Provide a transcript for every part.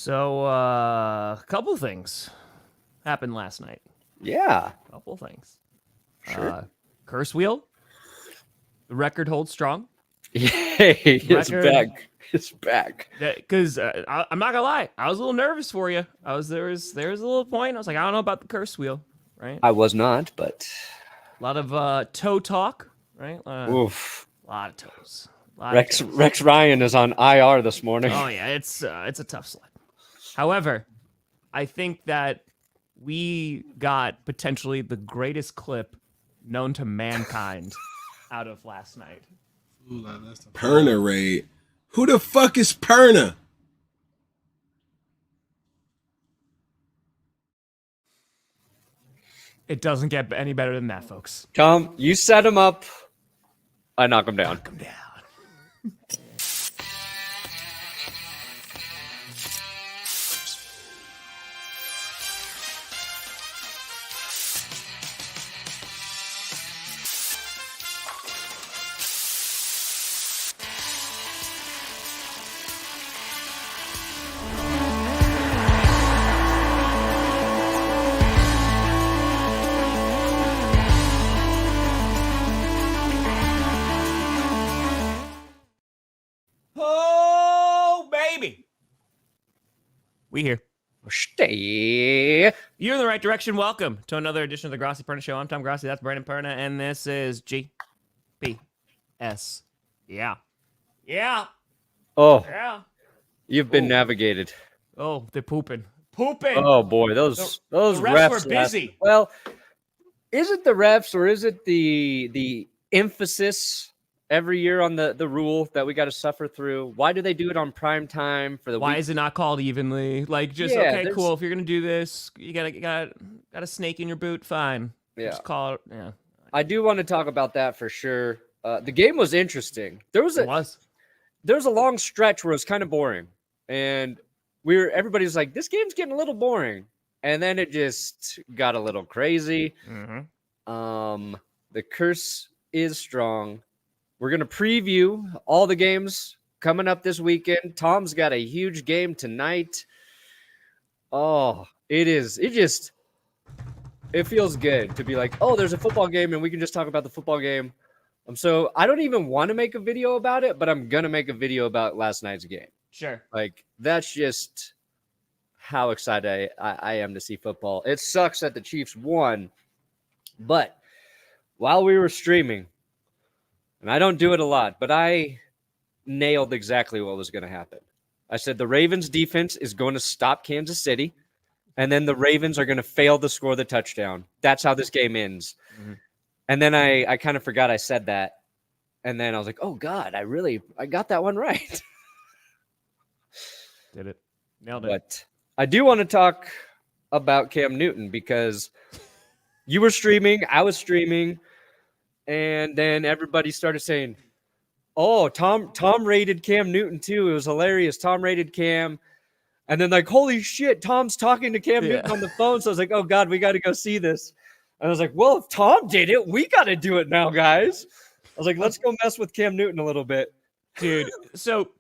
So, a couple things happened last night. Yeah. A couple things. Sure. Curse wheel. The record holds strong. Yay, it's back. It's back. Because I'm not gonna lie, I was a little nervous for you. There was a little point. I was like, I don't know about the curse wheel, right? I was not, but a lot of toe talk, right? Oof. A lot of toes. Rex Ryan is on IR this morning. Oh yeah, it's a tough sled. However, I think that we got potentially the greatest clip known to mankind out of last night. Perna raid. Who the fuck is Perna? It doesn't get any better than that, folks. Tom, you set him up. I knock him down. Knock him down. We here. Stay. You're in the right direction. Welcome to another edition of the Grossi Perna Show. I'm Tom Grossi. That's Brandon Perna. And this is GPS. Yeah. Yeah. Oh. Yeah. You've been navigated. Oh, they're pooping. Pooping. Oh, boy. Those refs were busy. Well, is it the refs or is it the emphasis every year on the rule that we got to suffer through? Why do they do it on prime time for the Why week? is it not called evenly? Like, just okay, cool. If you're gonna do this, you got a snake in your boot. Fine. Yeah. Just call it. Yeah. I do want to talk about that for sure. The game was interesting. There was a long stretch where it was kind of boring, and everybody's like, this game's getting a little boring, and then it just got a little crazy. Mm-hmm. The curse is strong. We're going to preview all the games coming up this weekend. Tom's got a huge game tonight. Oh, it feels good to be like, oh, there's a football game and we can just talk about the football game. So I don't even want to make a video about it, but I'm going to make a video about last night's game. Sure. Like, that's just how excited I am to see football. It sucks that the Chiefs won, but while we were streaming, and I don't do it a lot, but I nailed exactly what was going to happen. I said the Ravens defense is going to stop Kansas City, and then the Ravens are going to fail to score the touchdown. That's how this game ends. Mm-hmm. And then I kind of forgot I said that. And then I was like, oh, God, I got that one right. Did it. Nailed it. But I do want to talk about Cam Newton because you were streaming, I was streaming. And then everybody started saying, oh, Tom rated Cam Newton too. It was hilarious. Tom rated Cam. And then like, holy shit, Tom's talking to Cam Newton on the phone. So I was like, oh, God, we got to go see this. And I was like, well, if Tom did it, we got to do it now, guys. I was like, let's go mess with Cam Newton a little bit. Dude, so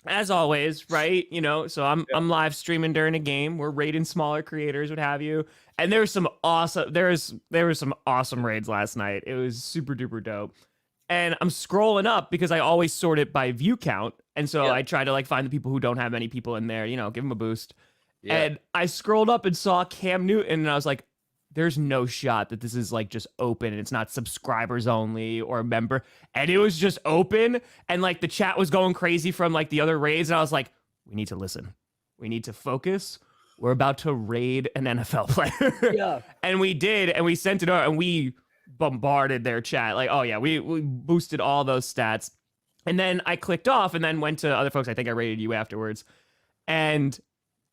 as always, right? So I'm live streaming during a game. We're rating smaller creators, what have you. And there was some awesome raids last night. It was super duper dope. And I'm scrolling up because I always sort it by view count. And so I try to like find the people who don't have many people in there, give them a boost. Yeah. And I scrolled up and saw Cam Newton and I was like, there's no shot that this is like just open and it's not subscribers only or a member. And it was just open and like the chat was going crazy from like the other raids. And I was like, we need to listen. We need to focus. We're about to raid an NFL player. Yeah. And we did. And we sent it out and we bombarded their chat. Like, oh yeah, we boosted all those stats. And then I clicked off and then went to other folks. I think I rated you afterwards. And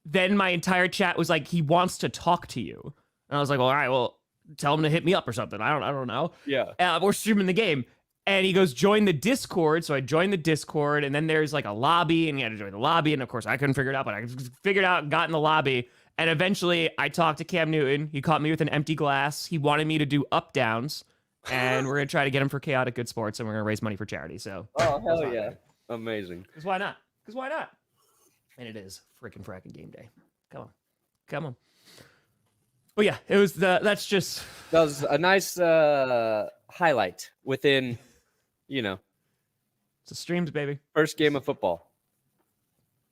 then my entire chat was like, he wants to talk to you. And I was like, well, all right, well, tell him to hit me up or something. I don't know. Yeah. We're streaming the game. And he goes, join the Discord. So I joined the Discord. And then there's like a lobby. And you had to join the lobby. And of course, I couldn't figure it out. But I figured out and got in the lobby. And eventually, I talked to Cam Newton. He caught me with an empty glass. He wanted me to do up downs. And we're going to try to get him for Chaotic Good Sports. And we're going to raise money for charity. So. Oh, hell yeah. Amazing. Because why not? And it is freaking fracking game day. Come on. But yeah, it was that's just That was a nice highlight within, it's the streams, baby. first game of football.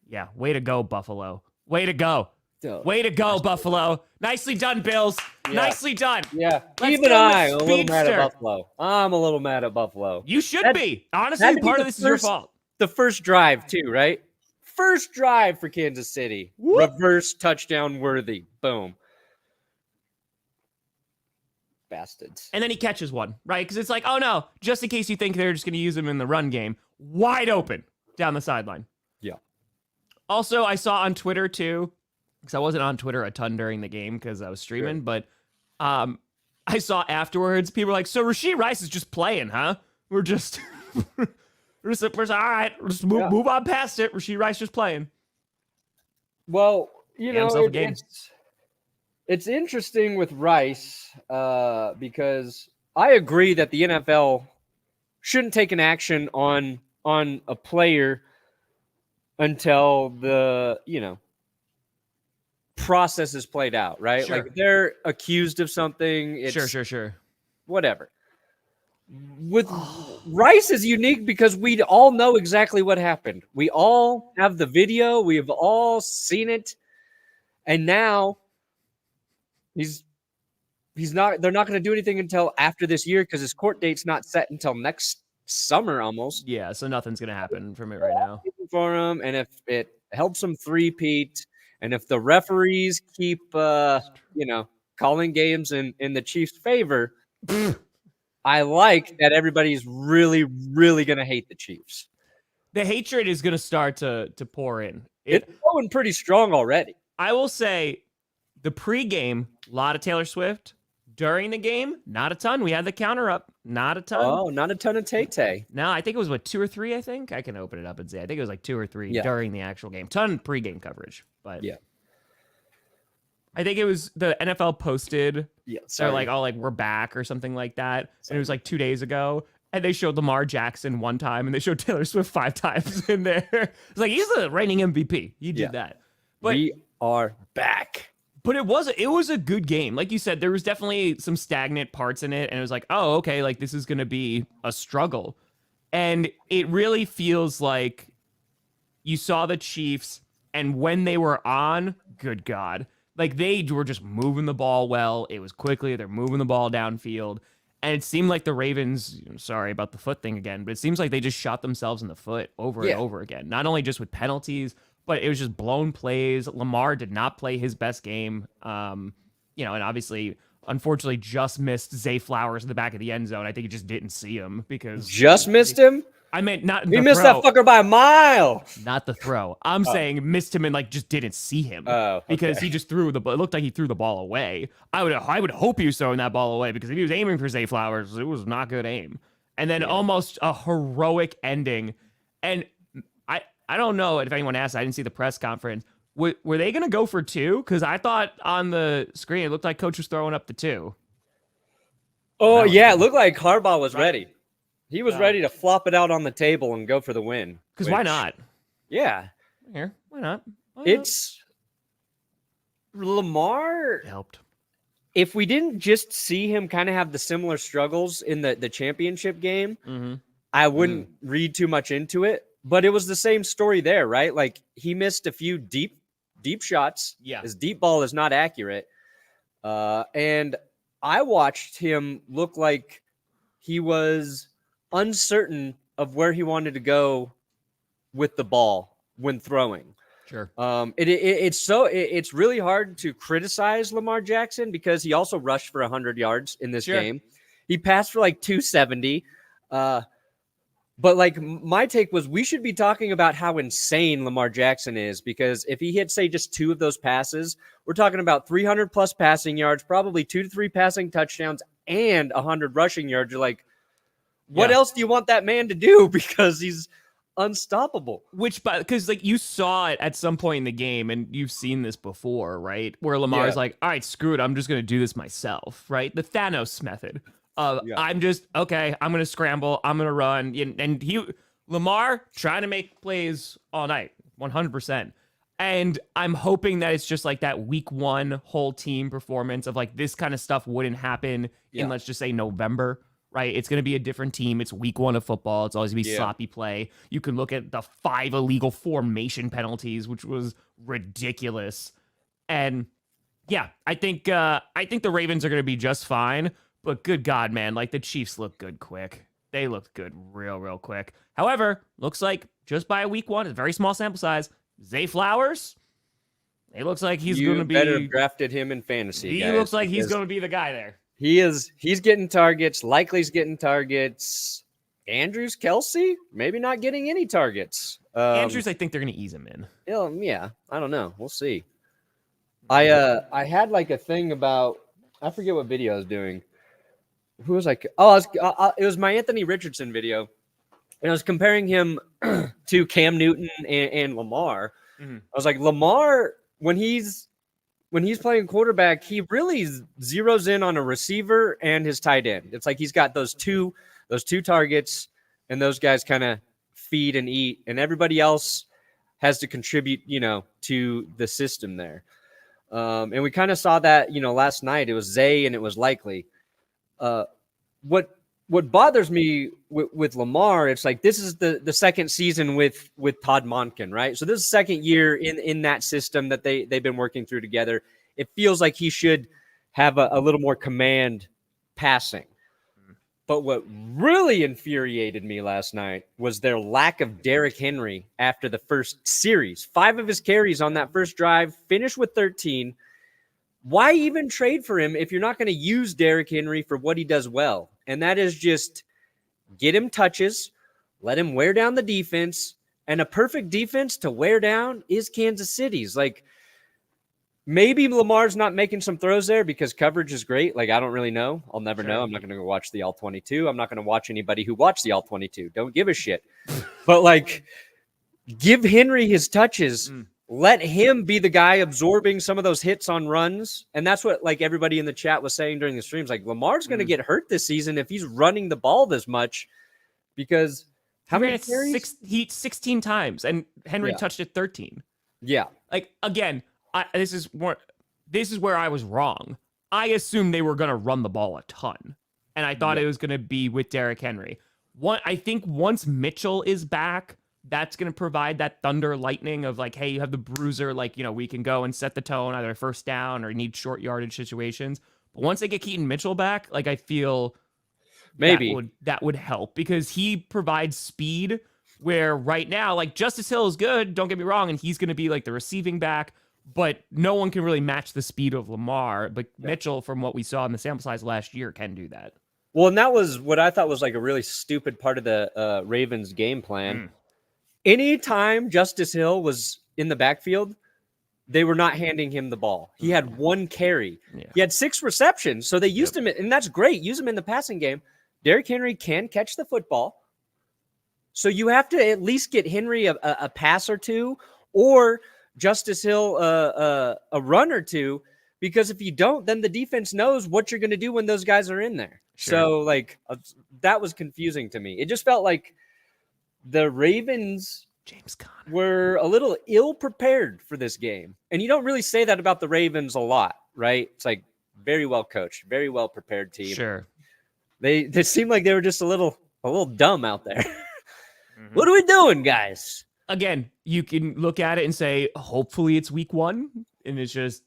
Yeah, way to go, Buffalo. Way to go. Oh, Way to go, Buffalo. Nicely done, Bills. Yeah. Nicely done. Yeah, Let's even go with I'm a little mad speedster. at Buffalo. I'm a little mad at Buffalo. You should That- be. that'd Honestly, be part the of this is your first- fault. The first drive, too, right? First drive for Kansas City. Whoop. Reverse touchdown worthy. Boom. Bastards. And then he catches one, right? Because it's like, oh no, just in case you think they're just going to use him in the run game, wide open down the sideline. Yeah. Also, I saw on Twitter too, because I wasn't on Twitter a ton during the game because I was streaming, but I saw afterwards people were like, so Rashee Rice is just playing, huh? We're just, we're just all right, let's move on past it. Rashee Rice just playing. Well, Get himself a game. It's interesting with Rice because I agree that the NFL shouldn't take an action on a player until the process is played out, right? Sure. Like they're accused of something. It's Sure. whatever. With Rice is unique because we all know exactly what happened. We all have the video. We have all seen it. And now they're not going to do anything until after this year because his court date's not set until next summer almost. Yeah, so nothing's going to happen from it right now. For him, and if it helps him three-peat, and if the referees keep calling games in the Chiefs' favor, I like that everybody's really, really going to hate the Chiefs. The hatred is going to start to pour in. It's going pretty strong already. I will say the pregame, a lot of Taylor Swift. During the game, not a ton. We had the counter up. Not a ton. Oh, not a ton of Tay-Tay. No, I think it was 2 or 3, I think. I can open it up and say. I think it was like 2 or 3 Yeah. during the actual game. Ton pregame coverage. But Yeah. I think it was the NFL posted. Yeah, They're like, oh, like we're back or something like that. And it was like 2 days ago. And they showed Lamar Jackson one time and they showed Taylor Swift 5 times in there. It's like, he's the reigning MVP. He did that. But we are back. But it was a good game. Like you said, there was definitely some stagnant parts in it. And it was like, oh, okay, like this is going to be a struggle. And it really feels like you saw the Chiefs, and when they were on, good God, like they were just moving the ball well. It was quickly. They're moving the ball downfield. And it seemed like the Ravens, sorry about the foot thing again, but it seems like they just shot themselves in the foot over and over again. Not only just with penalties, but it was just blown plays. Lamar did not play his best game. And obviously, unfortunately, just missed Zay Flowers in the back of the end zone. I think he just didn't see him because Just missed him? I meant not We the missed throw. that fucker by a mile. Not the throw. I'm saying missed him and like just didn't see him because he just threw the ball. It looked like he threw the ball away. I would hope he was throwing that ball away because if he was aiming for Zay Flowers, it was not good aim. And then almost a heroic ending. And I don't know if anyone asked. I didn't see the press conference. Were they going to go for 2? Because I thought on the screen it looked like Coach was throwing up the 2. Oh, yeah. It looked like Harbaugh was ready. He was ready to flop it out on the table and go for the win. Because why not? Yeah. Here, why not? It's Lamar. It helped. If we didn't just see him kind of have the similar struggles in the championship game, I wouldn't read too much into it. But it was the same story there, right? Like he missed a few deep shots. Yeah. His deep ball is not accurate. And I watched him look like he was uncertain of where he wanted to go with the ball when throwing. Sure. It's really hard to criticize Lamar Jackson because he also rushed for 100 yards in this game. He passed for like 270. But like my take was we should be talking about how insane Lamar Jackson is because if he hit, say, just 2 of those passes, we're talking about 300 plus passing yards, probably 2 to 3 passing touchdowns and 100 rushing yards. You're like, what else do you want that man to do? Because he's unstoppable. Because like you saw it at some point in the game and you've seen this before, right? Where Lamar's like, all right, screw it. I'm just going to do this myself, right? The Thanos method. I'm just, okay, I'm going to scramble. I'm going to run. And Lamar trying to make plays all night, 100%. And I'm hoping that it's just like that week one whole team performance of like this kind of stuff wouldn't happen in, let's just say, November, right? It's going to be a different team. It's week one of football. It's always going to be sloppy play. You can look at the 5 illegal formation penalties, which was ridiculous. And yeah, I think the Ravens are going to be just fine. But good God, man, like the Chiefs look good quick. They looked good real quick. However, looks like just by week one, it's a very small sample size, Zay Flowers, it looks like he's going to be... You better have drafted him in fantasy, He looks like he's going to be the guy there. He's getting targets. Likely's getting targets. Andrews, Kelce, maybe not getting any targets. Andrews, I think they're going to ease him in. Yeah, I don't know. We'll see. I had like a thing about... I forget what video I was doing. Who was like... it was my Anthony Richardson video. And I was comparing him to Cam Newton and Lamar. Mm-hmm. I was like, Lamar, when he's playing quarterback, he really zeroes in on a receiver and his tight end. It's like he's got those two targets, and those guys kind of feed and eat, and everybody else has to contribute, to the system there. And we kind of saw that, last night. It was Zay and it was Likely. What bothers me with Lamar, it's like this is the second season with Todd Monken, right? So this is the second year in that system that they've been working through together. It feels like he should have a little more command passing. But what really infuriated me last night was their lack of Derrick Henry after the first series. 5 of his carries on that first drive, finished with 13. Why even trade for him if you're not going to use Derrick Henry for what he does well? And that is just get him touches, let him wear down the defense, and a perfect defense to wear down is Kansas City's. Like, maybe Lamar's not making some throws there because coverage is great. Like, I don't really know. I'll never know. I'm not going to go watch the All-22. I'm not going to watch anybody who watched the All-22. Don't give a shit. But, like, give Henry his touches. Let him be the guy absorbing some of those hits on runs. And that's what like everybody in the chat was saying during the streams. Like Lamar's going to get hurt this season if he's running the ball this much because how many carries? 16 times and Henry touched it 13. Yeah. Like again, this is where I was wrong. I assumed they were going to run the ball a ton. And I thought it was going to be with Derrick Henry. I think once Mitchell is back, that's going to provide that thunder lightning of like, hey, you have the bruiser, like, we can go and set the tone, either first down or need short yardage situations. But once they get Keaton Mitchell back, like, I feel maybe that would help because he provides speed where right now, like, Justice Hill is good, don't get me wrong, and he's going to be like the receiving back, but no one can really match the speed of Lamar. But Mitchell, from what we saw in the sample size last year, can do that. Well, and that was what I thought was like a really stupid part of the Ravens game plan. Anytime Justice Hill was in the backfield, they were not handing him the ball. He had 1 carry. Yeah. He had 6 receptions. So they used him, and that's great. Use him in the passing game. Derrick Henry can catch the football. So you have to at least get Henry a pass or two, or Justice Hill a run or two, because if you don't, then the defense knows what you're going to do when those guys are in there. Sure. So, like, that was confusing to me. It just felt like the Ravens were a little ill-prepared for this game. And you don't really say that about the Ravens a lot, right? It's like very well coached, very well-prepared team. Sure. They seemed like they were just a little dumb out there. What are we doing, guys? Again, you can look at it and say, hopefully it's week 1. And it's just,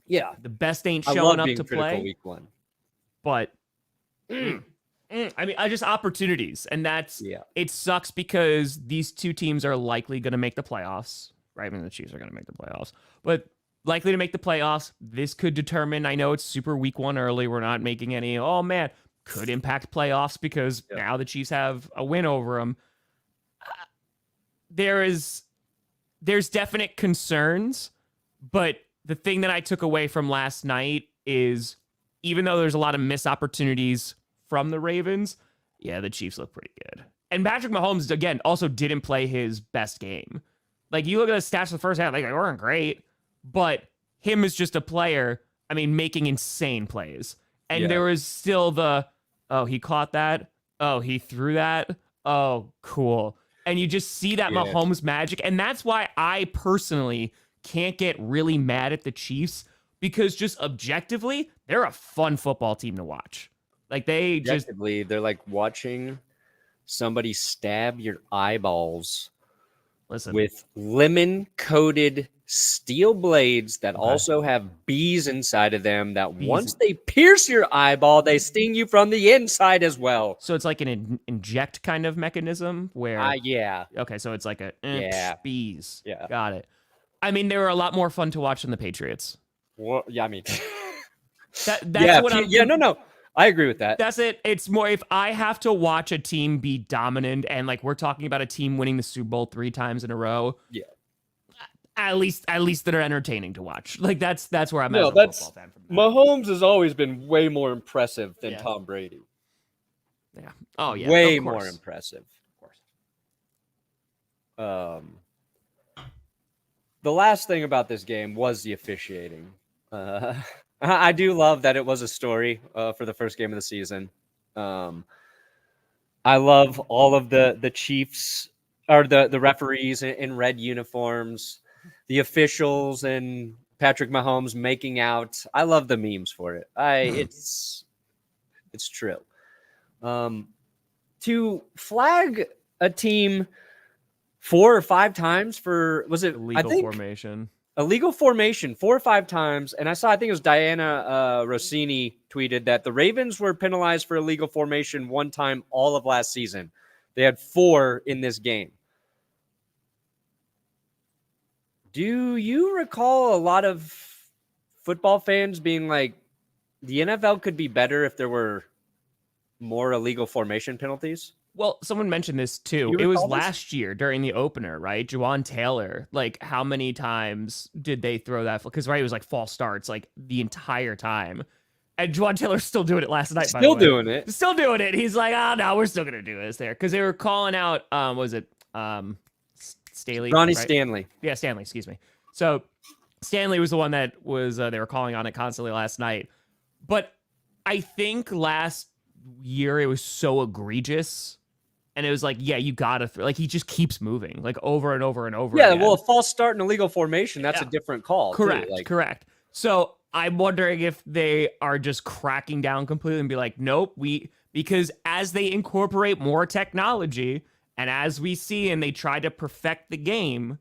the best ain't showing up to play. Week 1. But... I mean, just opportunities, and that's it sucks because these two teams are likely going to make the playoffs, right? I mean, the Chiefs are going to make the playoffs, but likely to make the playoffs. This could determine. I know it's super week 1 early. We're not making any. Oh man, could impact playoffs because now the Chiefs have a win over them. There's definite concerns, but the thing that I took away from last night is even though there's a lot of missed opportunities from the Ravens, the Chiefs look pretty good. And Patrick Mahomes, again, also didn't play his best game. Like, you look at the stats of the first half, like, they weren't great, but him as just a player, I mean, making insane plays. And there was still he caught that. Oh, he threw that. Oh, cool. and you just see that Yeah. Mahomes magic. And that's why I personally can't get really mad at the Chiefs, because just objectively, they're a fun football team to watch. Like they're like watching somebody stab your eyeballs with lemon-coated steel blades that also have bees inside of them that once they pierce your eyeball, they sting you from the inside as well. So it's like an inject kind of mechanism where... yeah. Okay, so it's like a bees. Yeah. Got it. I mean, they were a lot more fun to watch than the Patriots. Well, yeah, I mean... that's what I'm... Yeah, no. I agree with that. That's it. It's more if I have to watch a team be dominant, and like we're talking about a team winning the Super Bowl 3 times in a row. Yeah. At least that are entertaining to watch. Like that's where I'm at. No, as a football fan from that. Mahomes has always been way more impressive than Tom Brady. Yeah. Oh yeah. Way more impressive. Of course. The last thing about this game was the officiating. I do love that it was a story for the first game of the season. I love all of the Chiefs or the referees in red uniforms, the officials and Patrick Mahomes making out. I love the memes for it. It's true. To flag a team 4 or 5 times for illegal formation. Illegal formation 4 or 5 times. And I think it was Diana Rossini tweeted that the Ravens were penalized for illegal formation 1 time all of last season. They had 4 in this game. Do you recall a lot of football fans being like, the NFL could be better if there were more illegal formation penalties? Well, someone mentioned this too. It was last year during the opener, right? Juwan Taylor, like how many times did they throw that? Because it was like false starts like the entire time. And Juwan Taylor's still doing it last night, by the way. Still doing it. He's like, no, we're still going to do this there. Because they were calling out, Staley? Ronnie right? Stanley. Yeah, Stanley, excuse me. So Stanley was the one that was, they were calling on it constantly last night. But I think last year it was so egregious. And it was like, yeah, you gotta like he just keeps moving like over and over and over. Yeah, again. well, a false start and illegal formation, that's a different call. Correct, too. Correct. So I'm wondering if they are just cracking down completely and be like, nope, because as they incorporate more technology and as we see and they try to perfect the game,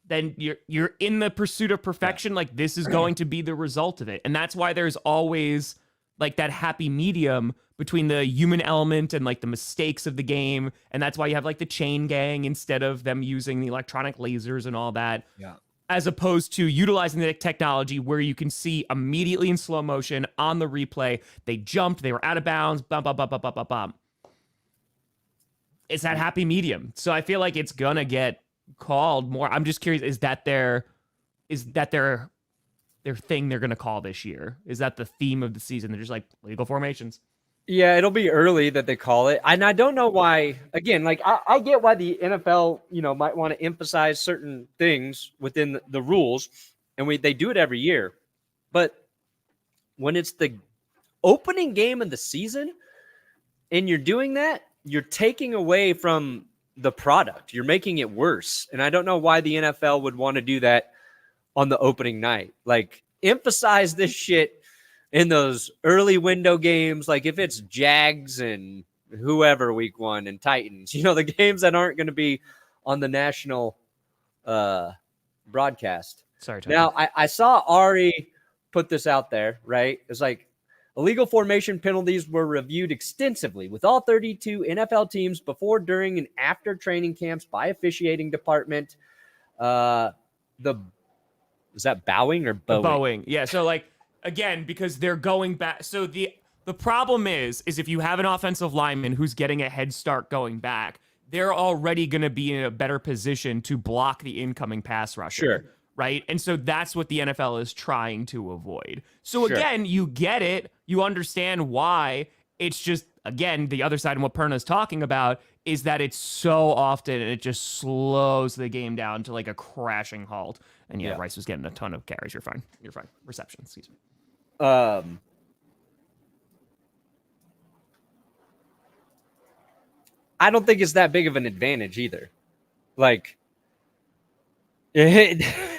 then you're in the pursuit of perfection. Like this is going to be the result of it, and that's why there's always like that happy medium between the human element and like the mistakes of the game. And that's why you have like the chain gang instead of them using the electronic lasers and all that. Yeah. As opposed to utilizing the technology where you can see immediately in slow motion on the replay, they jumped, they were out of bounds, bump, bump, bump, bump, bump, bump, bump. It's that happy medium. So I feel like it's gonna get called more. I'm just curious, is that their thing they're going to call this year? Is that the theme of the season? They're just like legal formations. Yeah, it'll be early that they call it. And I don't know why, again, like I get why the NFL, might want to emphasize certain things within the rules. And they do it every year. But when it's the opening game of the season and you're doing that, you're taking away from the product. You're making it worse. And I don't know why the NFL would want to do that on the opening night. Like, emphasize this shit in those early window games. Like, if it's Jags and whoever week 1 and Titans, the games that aren't going to be on the national broadcast. Sorry, Tony. Now, I saw Ari put this out there, right? It's like, illegal formation penalties were reviewed extensively with all 32 NFL teams before, during, and after training camps by officiating department. Is that bowing or bowing? Bowing. Yeah. So like, again, because they're going back. So the problem is if you have an offensive lineman who's getting a head start going back, they're already going to be in a better position to block the incoming pass rusher. Sure. Right. And so that's what the NFL is trying to avoid. So again, you get it. You understand why. It's just, again, the other side and what Perna is talking about is that it's so often and it just slows the game down to like a crashing halt. And yeah, Rice was getting a ton of carries. You're fine. Reception, excuse me. I don't think it's that big of an advantage either. Like, I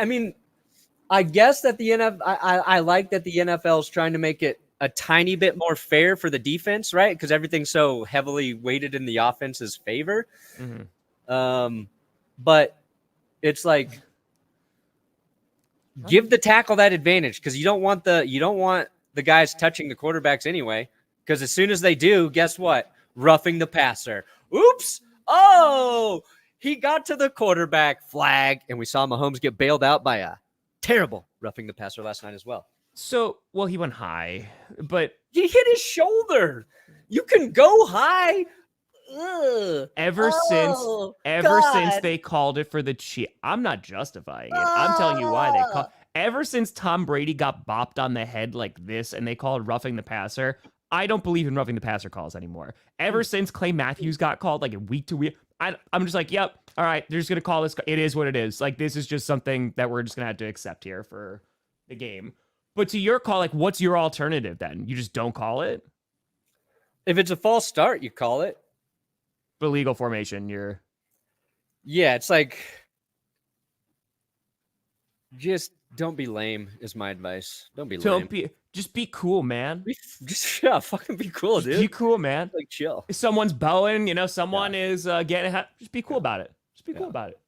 mean, I guess that the NFL, I like that the NFL is trying to make it a tiny bit more fair for the defense, right? Because everything's so heavily weighted in the offense's favor. Mm-hmm. But it's like, give the tackle that advantage because you don't want the guys touching the quarterbacks anyway. Because as soon as they do, guess what? Roughing the passer. Oops! Oh, he got to the quarterback, flag, and we saw Mahomes get bailed out by a terrible roughing the passer last night as well. So, well, he went high, but he hit his shoulder. You can go high. Ugh. Ever since they called it for the Chiefs, I'm not justifying it. I'm telling you why they called. Ever since Tom Brady got bopped on the head like this, and they called roughing the passer, I don't believe in roughing the passer calls anymore. Ever since Clay Matthews got called like week to week, I'm just like, yep, all right, they're just gonna call this. It is what it is. Like this is just something that we're just gonna have to accept here for the game. But to your call, like, what's your alternative then? You just don't call it? If it's a false start, you call it. For legal formation, yeah, it's like just don't be lame is my advice. Don't be lame. Just be cool, man. Fucking be cool, dude. Be cool, man. Like chill. If someone's bowing, someone is getting just be cool about it. Just be cool about it.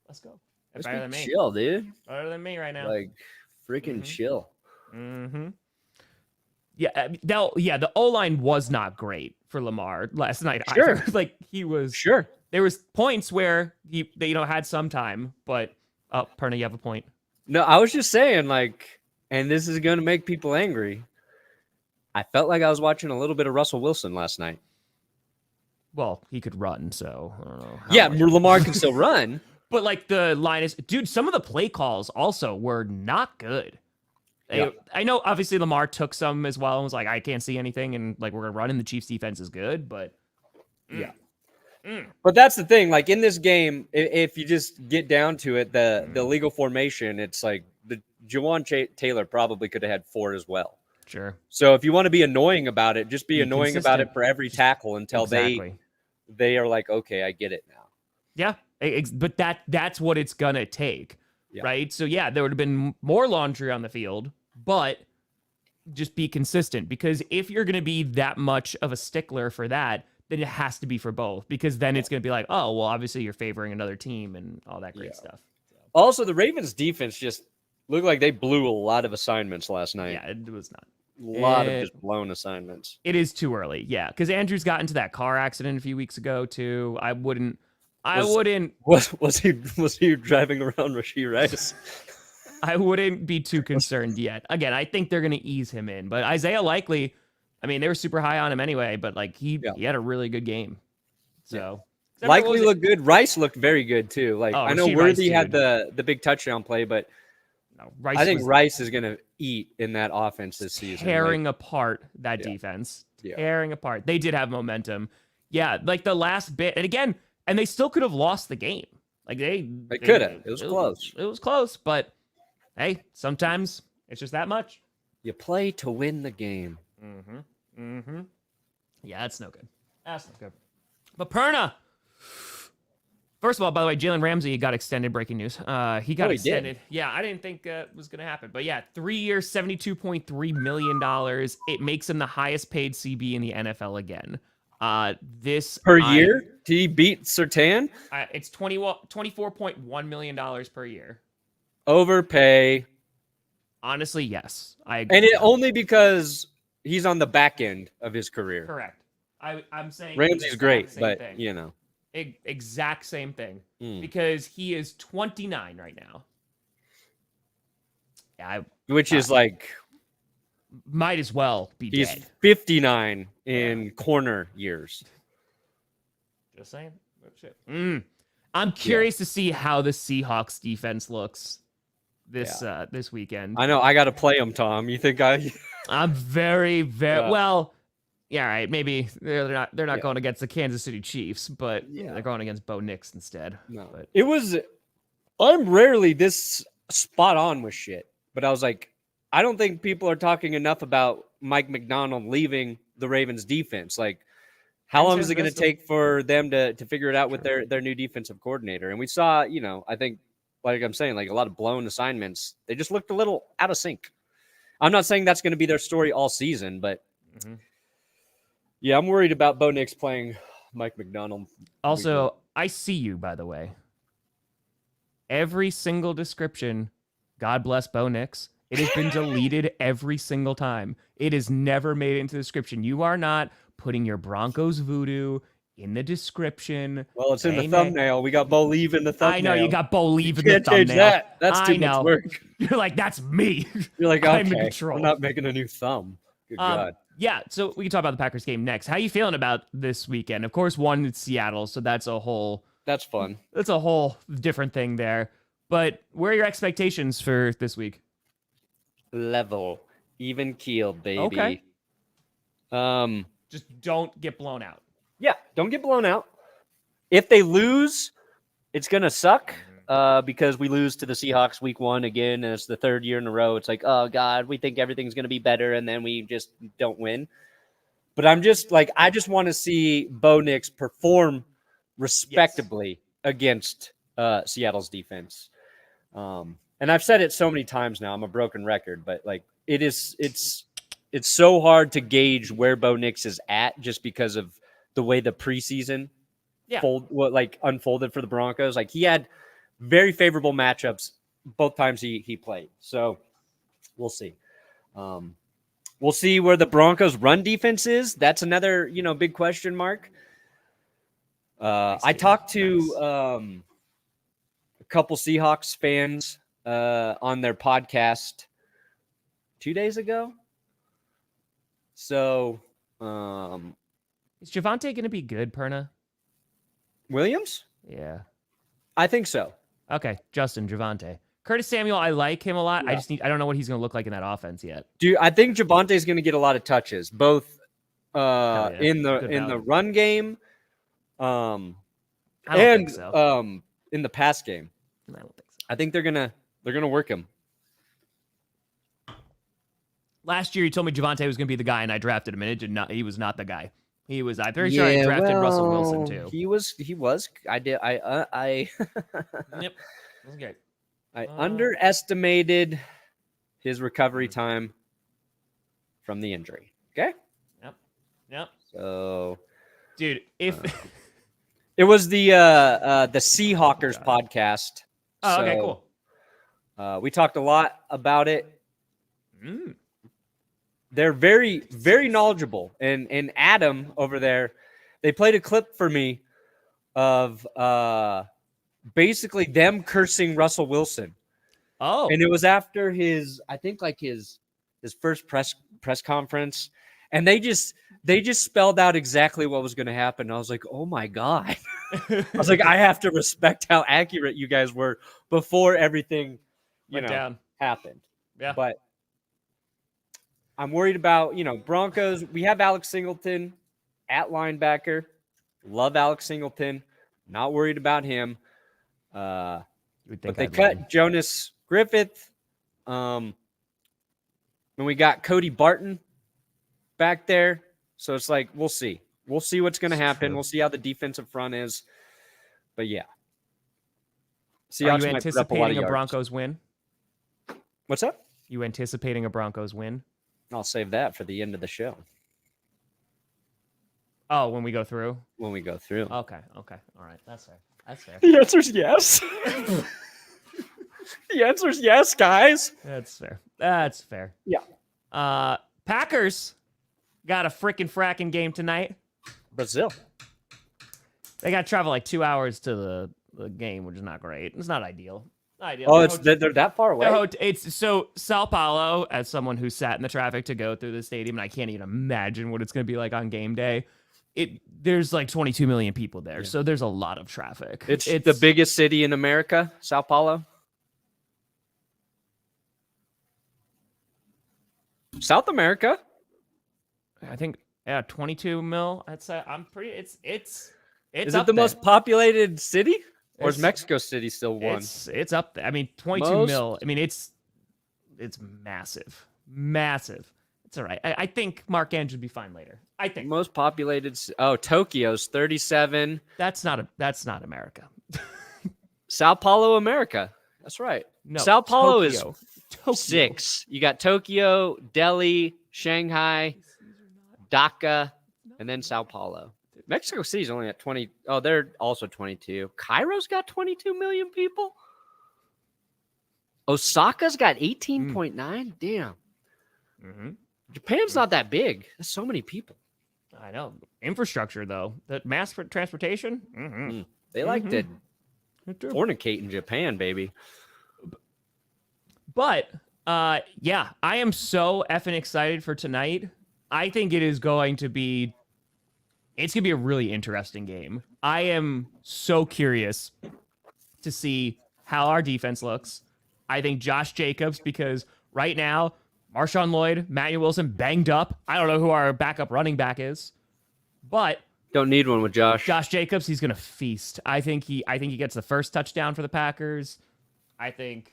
Let's go. Just better than me. Chill, dude. Better than me right now. Like freaking chill. Mm-hmm. Yeah, the O-line was not great for Lamar last night. Sure. Like he was. Sure. There was points where they had some time, but Perna, you have a point. No, I was just saying, like, and this is going to make people angry. I felt like I was watching a little bit of Russell Wilson last night. Well, he could run, so I don't know. Yeah, Lamar can still run. But like the line is, dude, some of the play calls also were not good. Yeah. I know, obviously, Lamar took some as well and was like, I can't see anything, and like we're gonna run, and the Chiefs' defense is good, but But that's the thing. Like in this game, if you just get down to it, the legal formation, it's like the Jawan Taylor probably could have had 4 as well. Sure. So if you want to be annoying about it, just be annoying consistent about it for every tackle until they are like, okay, I get it now. Yeah, but that's what it's gonna take. Yeah. Right. So yeah, there would have been more laundry on the field, but just be consistent, because if you're going to be that much of a stickler for that, then it has to be for both, because then it's going to be like, oh, well, obviously you're favoring another team and all that great stuff. So. Also, the Ravens defense just looked like they blew a lot of assignments last night. Yeah, it was not. A lot of just blown assignments. It is too early. Yeah. Because Andrews got into that car accident a few weeks ago too. Was he driving around Rashee Rice? I wouldn't be too concerned yet. Again, I think they're going to ease him in, but Isaiah Likely, I mean, they were super high on him anyway, but like he had a really good game. So Likely looked good. Rice looked very good too. Like I know Worthy had the big touchdown play, but I think Rice is going to eat in that offense this season. Tearing apart that defense. Tearing apart. They did have momentum. Yeah, like the last bit. And again, and they still could have lost the game. Like they could have. It was close. It was close, but hey, sometimes it's just that much. You play to win the game. Yeah, that's no good. That's not good. But Perna, first of all, by the way, Jalen Ramsey got extended. Breaking news. He got extended. Yeah, I didn't think it was going to happen. But yeah, 3 years, $72.3 million. It makes him the highest paid CB in the NFL again. This per year? Did he beat Surtain? It's $24.1 million per year. Overpay. Honestly, yes. I agree. And it only because he's on the back end of his career. Correct. I'm saying Ramsey's great, but thing. Exact same thing. Because he is 29 right now. Yeah, which is like might as well be he's dead. 59 in corner years. Just saying. Oh, shit. I'm curious to see how the Seahawks defense looks this weekend. I know. I got to play them, Tom. You think I'm very well. Yeah, right. Maybe they're not going against the Kansas City Chiefs, but they're going against Bo Nix instead. No, but I'm rarely this spot on with shit, but I was like, I don't think people are talking enough about Mike McDonald leaving the Ravens defense. Like, How long is it going to take for them to figure it out with their new defensive coordinator? And we saw, I think, like I'm saying, like a lot of blown assignments. They just looked a little out of sync. I'm not saying that's going to be their story all season, but yeah, I'm worried about Bo Nix playing Mike McDonald. Also, I see you, by the way. Every single description, God bless Bo Nix, it has been deleted every single time. It is never made into the description. You are not putting your Broncos voodoo in the description. Well, it's in the thumbnail. We got Bo Leave in the thumbnail. I know, you got Bo Leave in the can't thumbnail. Change that. That's too much work. You're like, that's me. You're like, I'm in okay, control. I'm not making a new thumb. Good God. Yeah, so we can talk about the Packers game next. How are you feeling about this weekend? Of course, one, it's Seattle, so that's fun. That's a whole different thing there. But where are your expectations for this week? Level, even keel, baby. Okay. Just don't get blown out. Yeah, don't get blown out. If they lose, it's gonna suck. Because we lose to the Seahawks week 1 again, and it's the 3rd year in a row. It's like, oh God, we think everything's gonna be better, and then we just don't win. But I'm just like, I just want to see Bo Nix perform respectably against Seattle's defense. And I've said it so many times now, I'm a broken record, but like it's so hard to gauge where Bo Nix is at just because of the way the preseason unfolded for the Broncos. Like he had very favorable matchups both times he played. So we'll see. We'll see where the Broncos run defense is. That's another, big question mark. I talked to a couple Seahawks fans on their podcast 2 days ago. So is Javonte going to be good, Perna? Williams? Yeah. I think so. Okay, Justin, Javonte. Curtis Samuel, I like him a lot. Yeah. I don't know what he's going to look like in that offense yet. Dude, I think Javonte's going to get a lot of touches, both in Good the value. run game I don't and think so. In the pass game. I don't think so. I think they're gonna work him. Last year, you told me Javonte was going to be the guy, and I drafted him, and he was not the guy. He was. I'm very sure I drafted Russell Wilson too. He was. I did. I. Yep. That's great. I underestimated his recovery time from the injury. Okay. Yep. So, dude, if it was the Seahawkers podcast. Oh, okay, cool. We talked a lot about it. Mm. They're very, very knowledgeable. And Adam over there, they played a clip for me of basically them cursing Russell Wilson. Oh. And it was after his first press conference. And they just spelled out exactly what was going to happen. I was like, oh my God. I was like, I have to respect how accurate you guys were before everything Went down. happened. Yeah. But I'm worried about, Broncos. We have Alex Singleton at linebacker. Love Alex Singleton. Not worried about him. But they cut Jonas Griffith. And we got Cody Barton back there. So it's like, we'll see. We'll see what's going to happen. True. We'll see how the defensive front is. But yeah. Are you anticipating a Broncos win? What's up? You anticipating a Broncos win? I'll save that for the end of the show. Oh, when we go through? When we go through. Okay. All right. That's fair. The answer's yes. The answer's yes, guys. That's fair. Yeah. Packers got a fracking game tonight. Brazil. They got to travel like 2 hours to the game, which is not great. It's not ideal. Oh, they're that far away. It's so Sao Paulo, as someone who sat in the traffic to go through the stadium, and I can't even imagine what it's going to be like on game day. There's like 22 million people there, so there's a lot of traffic. It's the biggest city in America, Sao Paulo. South America. I think 22 mil. I'd say It's Is it the there. most populated city? Or is Mexico City still one? It's up there. I mean, 22 mil. I mean, it's massive. It's all right. I think Mark Andrews would be fine later. I think. Most populated. Oh, Tokyo's 37. That's not America. Sao Paulo, America. That's right. No, Sao Paulo Tokyo. is 6. You got Tokyo, Delhi, Shanghai, Dhaka, and then Sao Paulo. Mexico City's only at 20. Oh, they're also 22. Cairo's got 22 million people. Osaka's got 18.9. Damn. Mm-hmm. Japan's not that big. That's so many people. I know. Infrastructure, though. The mass transportation. Mm-hmm. They like to fornicate in Japan, baby. But, yeah, I am so effing excited for tonight. I think it is going to be... It's going to be a really interesting game. I am so curious to see how our defense looks. I think Josh Jacobs, because right now, Marshawn Lloyd, Matthew Wilson, banged up. I don't know who our backup running back is, but don't need one with Josh. Josh Jacobs, he's gonna feast. I think he gets the first touchdown for the Packers. I think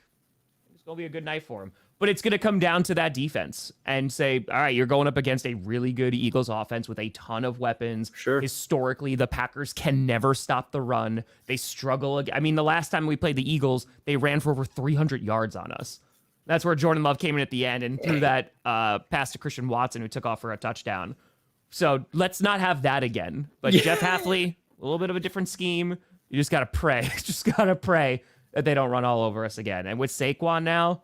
it's gonna be a good night for him. But it's gonna come down to that defense and say, all right, you're going up against a really good Eagles offense with a ton of weapons. Sure. Historically, the Packers can never stop the run. They struggle. I mean, the last time we played the Eagles, they ran for over 300 yards on us. That's where Jordan Love came in at the end and threw that pass to Christian Watson, who took off for a touchdown. So let's not have that again. But Jeff Hafley, a little bit of a different scheme. You just got to pray. Just got to pray that they don't run all over us again. And with Saquon now...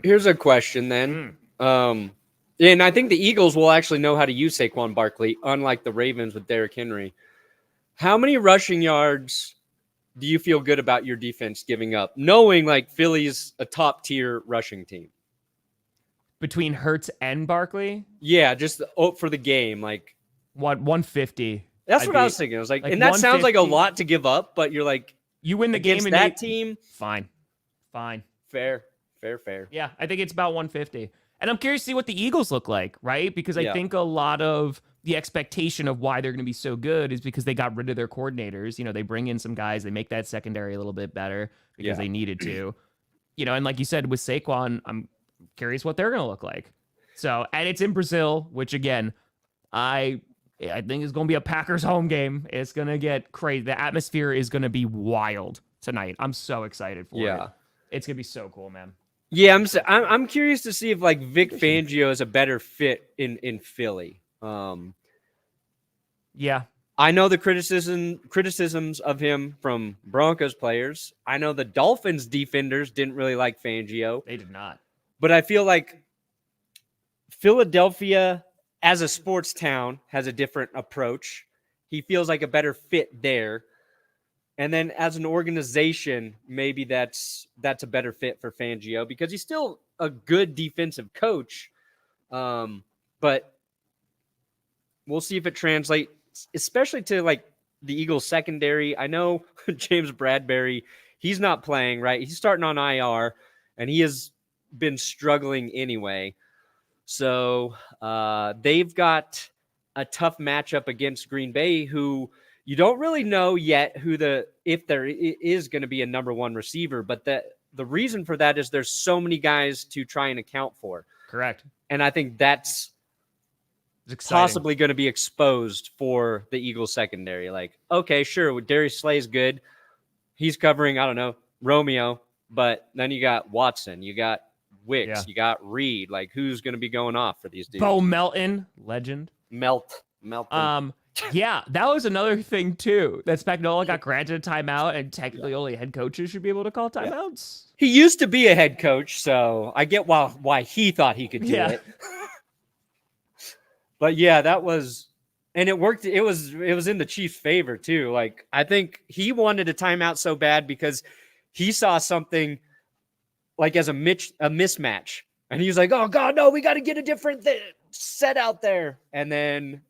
Here's a question then. And I think the Eagles will actually know how to use Saquon Barkley, unlike the Ravens with Derrick Henry. How many rushing yards do you feel good about your defense giving up, knowing like Philly's a top tier rushing team? Between Hurts and Barkley? Yeah, just for the game. Like 150. That's what I was thinking. I was like and that sounds like a lot to give up, but you're like, you win the game and that team. Fine. Fair. Yeah, I think it's about 150. And I'm curious to see what the Eagles look like, right? Because I think a lot of the expectation of why they're going to be so good is because they got rid of their coordinators. You know, they bring in some guys, they make that secondary a little bit better because they needed to. You know, and like you said, with Saquon, I'm curious what they're going to look like. So, and it's in Brazil, which again, I think is going to be a Packers home game. It's going to get crazy. The atmosphere is going to be wild tonight. I'm so excited for it. It's going to be so cool, man. Yeah, I'm curious to see if like Vic Fangio is a better fit in Philly. Yeah. I know the criticisms of him from Broncos players. I know the Dolphins defenders didn't really like Fangio. They did not. But I feel like Philadelphia as a sports town has a different approach. He feels like a better fit there. And then as an organization, maybe that's a better fit for Fangio because he's still a good defensive coach. But we'll see if it translates, especially to like the Eagles secondary. I know James Bradbury, he's not playing, right? He's starting on IR and he has been struggling anyway. So they've got a tough matchup against Green Bay, who you don't really know yet if there is going to be a number one receiver, but the reason for that is there's so many guys to try and account for. Correct. And I think that's possibly going to be exposed for the Eagles secondary. Like, okay, sure, Darius Slay's good. He's covering, I don't know, Romeo, but then you got Watson, you got Wicks, you got Reed. Like, who's going to be going off for these dudes? Bo Melton, legend. Melton. Yeah, that was another thing too. That Spagnuolo got granted a timeout, and technically only head coaches should be able to call timeouts. He used to be a head coach, so I get why he thought he could do it. But yeah, that was, and it worked. It was in the Chiefs' favor too. Like I think he wanted a timeout so bad because he saw something like as a mismatch, and he was like, "Oh God, no, we got to get a different set out there," and then.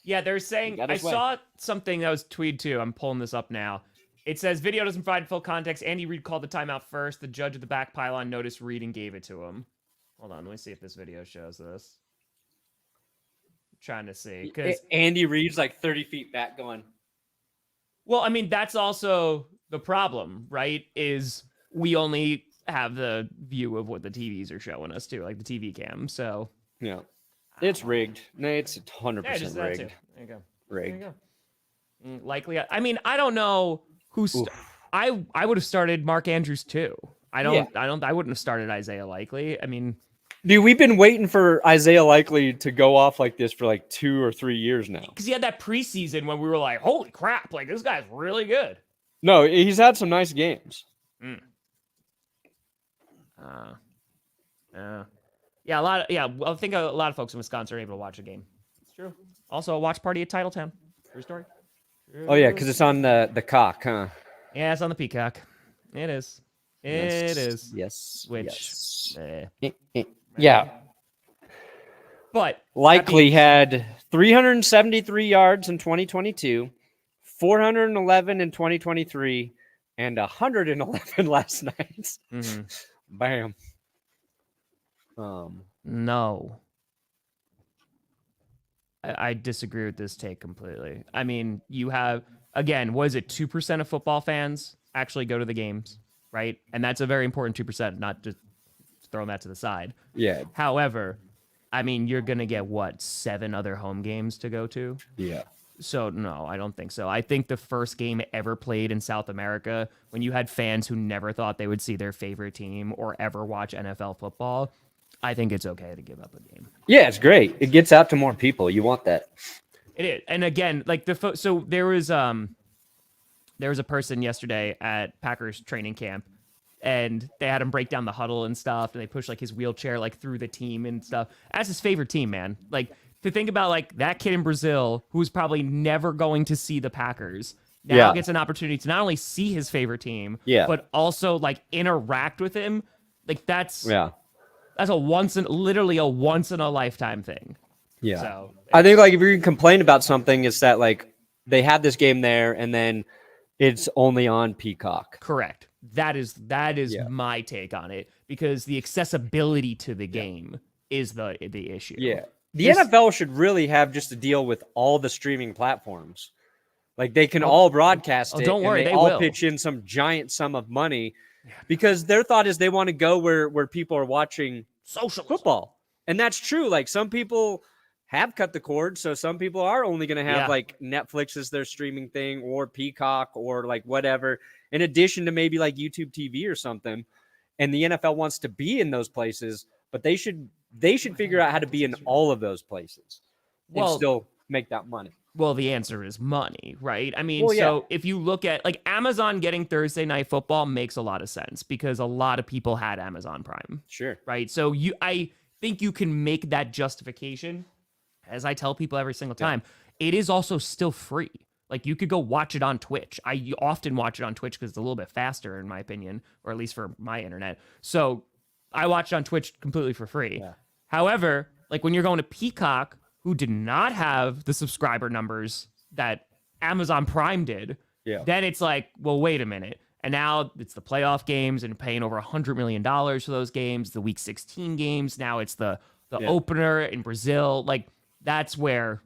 Yeah, they're saying, I saw something that was tweeted too. I'm pulling this up now. It says, video doesn't provide full context. Andy Reid called the timeout first. The judge at the back pylon noticed Reid and gave it to him. Hold on, let me see if this video shows this. I'm trying to see. Because Andy Reid's like 30 feet back going. Well, I mean, that's also the problem, right? Is we only have the view of what the TVs are showing us too, like the TV cam. So Yeah, it's rigged. No, it's 100% just that rigged. too. There you go. Rigged. There you go. Likely. I mean, I don't know who's. I would have started Mark Andrews too. I wouldn't have started Isaiah Likely. I mean, dude, we've been waiting for Isaiah Likely to go off like this for like 2 or 3 years now. Because he had that preseason when we were like, holy crap, like this guy's really good. No, he's had some nice games. Yeah, I think a lot of folks in Wisconsin are able to watch a game. It's true. Also, a watch party at Titletown. True story. Oh yeah, because it's on the cock, huh? Yeah, it's on the Peacock. It is. It is. Yes. Which. Yeah. But Likely had 373 yards in 2022, 411 in 2023, and 111 last night. Mm-hmm. Bam. No. I disagree with this take completely. I mean, you have, again, was it 2% of football fans actually go to the games, right? And that's a very important 2%, not just throwing that to the side. Yeah. However, I mean, you're going to get, 7 other home games to go to? Yeah. So, no, I don't think so. I think the first game ever played in South America, when you had fans who never thought they would see their favorite team or ever watch NFL football, I think it's okay to give up a game. Yeah, it's great. It gets out to more people. You want that. It is. And again, like so there was a person yesterday at Packers training camp, and they had him break down the huddle and stuff, and they pushed like his wheelchair like through the team and stuff. That's his favorite team, man. Like, to think about like that kid in Brazil who's probably never going to see the Packers now gets an opportunity to not only see his favorite team, but also like interact with him. Like that's literally a once in a lifetime thing. Yeah. So I think like if you complain about something, it's that like they had this game there and then it's only on Peacock. Correct. That is my take on it, because the accessibility to the game is the issue. Yeah. The NFL should really have just a deal with all the streaming platforms. Like they can all broadcast it. Don't worry, and they will pitch in some giant sum of money because their thought is they want to go where people are watching social football. And that's true. Like some people have cut the cord. So some people are only going to have like Netflix as their streaming thing or Peacock or like whatever, in addition to maybe like YouTube TV or something. And the NFL wants to be in those places, but they should figure out how to be in all of those places and still make that money. Well, the answer is money, right? I mean, so if you look at like Amazon getting Thursday Night Football makes a lot of sense because a lot of people had Amazon Prime. Sure. Right. So I think you can make that justification. As I tell people every single time, it is also still free. Like you could go watch it on Twitch. I often watch it on Twitch because it's a little bit faster in my opinion, or at least for my internet. So I watch it on Twitch completely for free. Yeah. However, like when you're going to Peacock, who did not have the subscriber numbers that Amazon Prime did, then it's like, well, wait a minute. And now it's the playoff games and paying over $100 million for those games, the Week 16 games. Now it's the opener in Brazil. Like that's where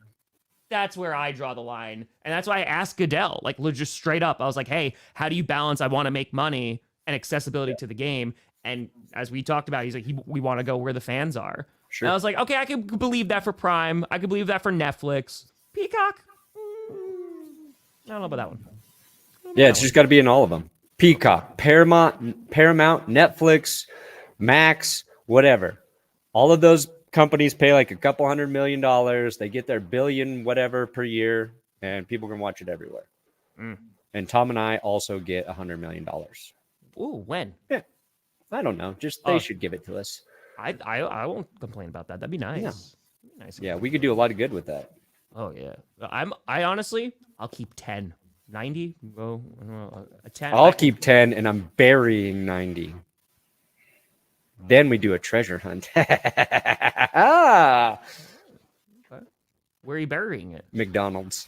I draw the line. And that's why I asked Goodell, like just straight up. I was like, hey, how do you balance I want to make money and accessibility to the game? And as we talked about, he's like, we want to go where the fans are. Sure. And I was like, okay, I can believe that for Prime. I can believe that for Netflix. Peacock? I don't know about that one. Yeah, it's just got to be in all of them. Peacock, Paramount, Netflix, Max, whatever. All of those companies pay like a couple $100 million. They get their billion whatever per year, and people can watch it everywhere. And Tom and I also get $100 million. Ooh, when? Yeah. I don't know. Just they should give it to us. I won't complain about that. That'd be nice. Yeah. Nice. Yeah, we could do a lot of good with that. Oh yeah. I honestly, I'll keep 10. 90? Go 10. I'll keep 10 and I'm burying 90. Then we do a treasure hunt. Where are you burying it? McDonald's.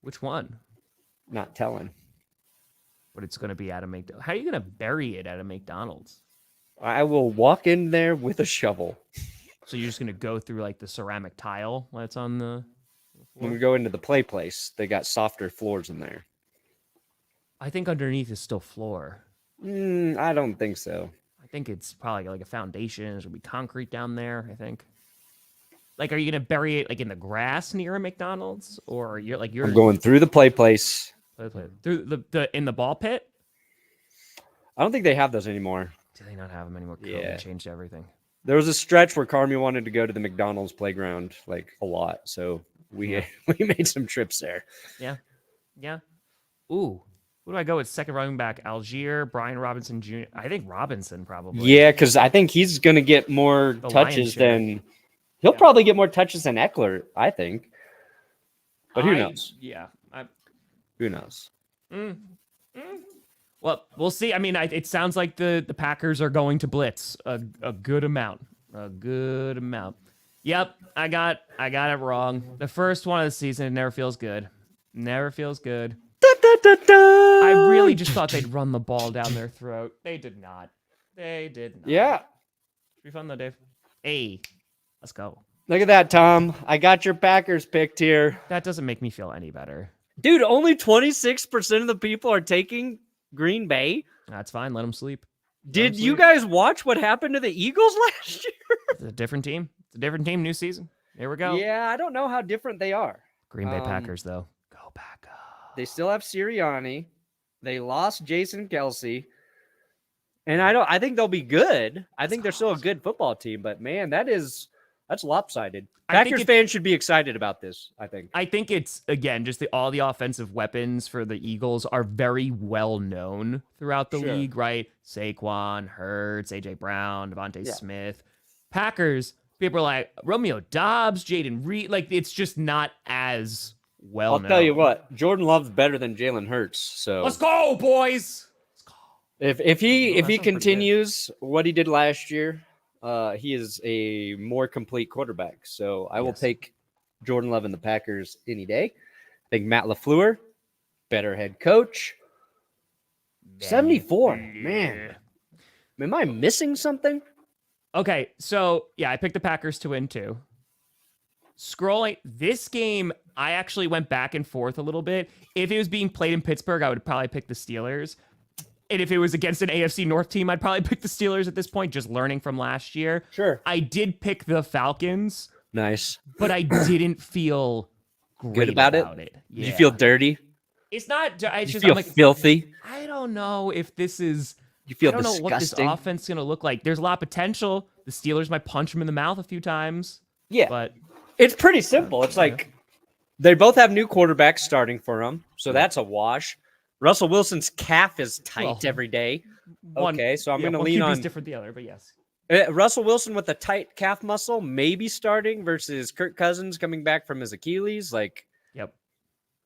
Which one? Not telling. But it's going to be at a McDonald's. How are you going to bury it at a McDonald's? I will walk in there with a shovel. So you're just going to go through like the ceramic tile that's on the floor? When we go into the play place, they got softer floors in there. I think underneath is still floor. I don't think so. think it's probably like a foundation. There's gonna be concrete down there, I think. Like, are you gonna bury it like in the grass near a McDonald's, or you're I'm going through the place. through the in the ball pit? I don't think they have those anymore. Do they not have them anymore? Yeah. COVID changed everything. There was a stretch where Carmi wanted to go to the McDonald's playground like a lot, so we made some trips there. Yeah. Ooh, who do I go with second running back? Algier, Brian Robinson Jr. I think Robinson probably. Yeah, because I think he's going to get more touches than he'll probably get more touches than Eckler. I think, but who knows? Yeah, who knows? Well, we'll see. I mean, it sounds like the Packers are going to blitz a good amount. A good amount. Yep, I got it wrong. The first one of the season, it never feels good. Never feels good. I really just thought they'd run the ball down their throat. They did not. Yeah. Should be fun though, Dave. Hey, let's go. Look at that, Tom. I got your Packers picked here. That doesn't make me feel any better. Dude, only 26% of the people are taking Green Bay. That's fine. Let them sleep. Did you guys watch what happened to the Eagles last year? It's a different team. It's a different team. New season. Here we go. Yeah, I don't know how different they are. Green Bay Packers, though. Go Packers. They still have Sirianni. They lost Jason Kelce. And I think they'll be good. I think they're still a good football team, but man, that's lopsided. Packers fans should be excited about this, I think. I think it's, again, just all the offensive weapons for the Eagles are very well known throughout the league, right? Saquon, Hurts, A.J. Brown, Devontae Smith. Packers, people are like, Romeo Dobbs, Jaden Reed. Like, it's just not as well known. I'll tell you what, Jordan Love's better than Jalen Hurts. So let's go, boys. Let's go. If he continues what he did last year, he is a more complete quarterback. So I will take Jordan Love and the Packers any day. I think Matt LaFleur, better head coach. 74, man. Am I missing something? Okay, so yeah, I picked the Packers to win too. Scrolling this game, I actually went back and forth a little bit. If it was being played in Pittsburgh, I would probably pick the Steelers. And if it was against an AFC North team, I'd probably pick the Steelers at this point, just learning from last year. Sure. I did pick the Falcons. Nice. But I didn't feel great good about it. Yeah. Did you feel dirty? It's not. It's just, feel filthy? I don't know if this is. You feel I don't disgusting? know what this offense is going to look like. There's a lot of potential. The Steelers might punch him in the mouth a few times. Yeah. But it's pretty simple. It's like they both have new quarterbacks starting for them. So that's a wash. Russell Wilson's calf is tight every day. Okay, so I'm going to lean on. One different the other, but yes. Russell Wilson with a tight calf muscle, maybe starting versus Kirk Cousins coming back from his Achilles. Yep.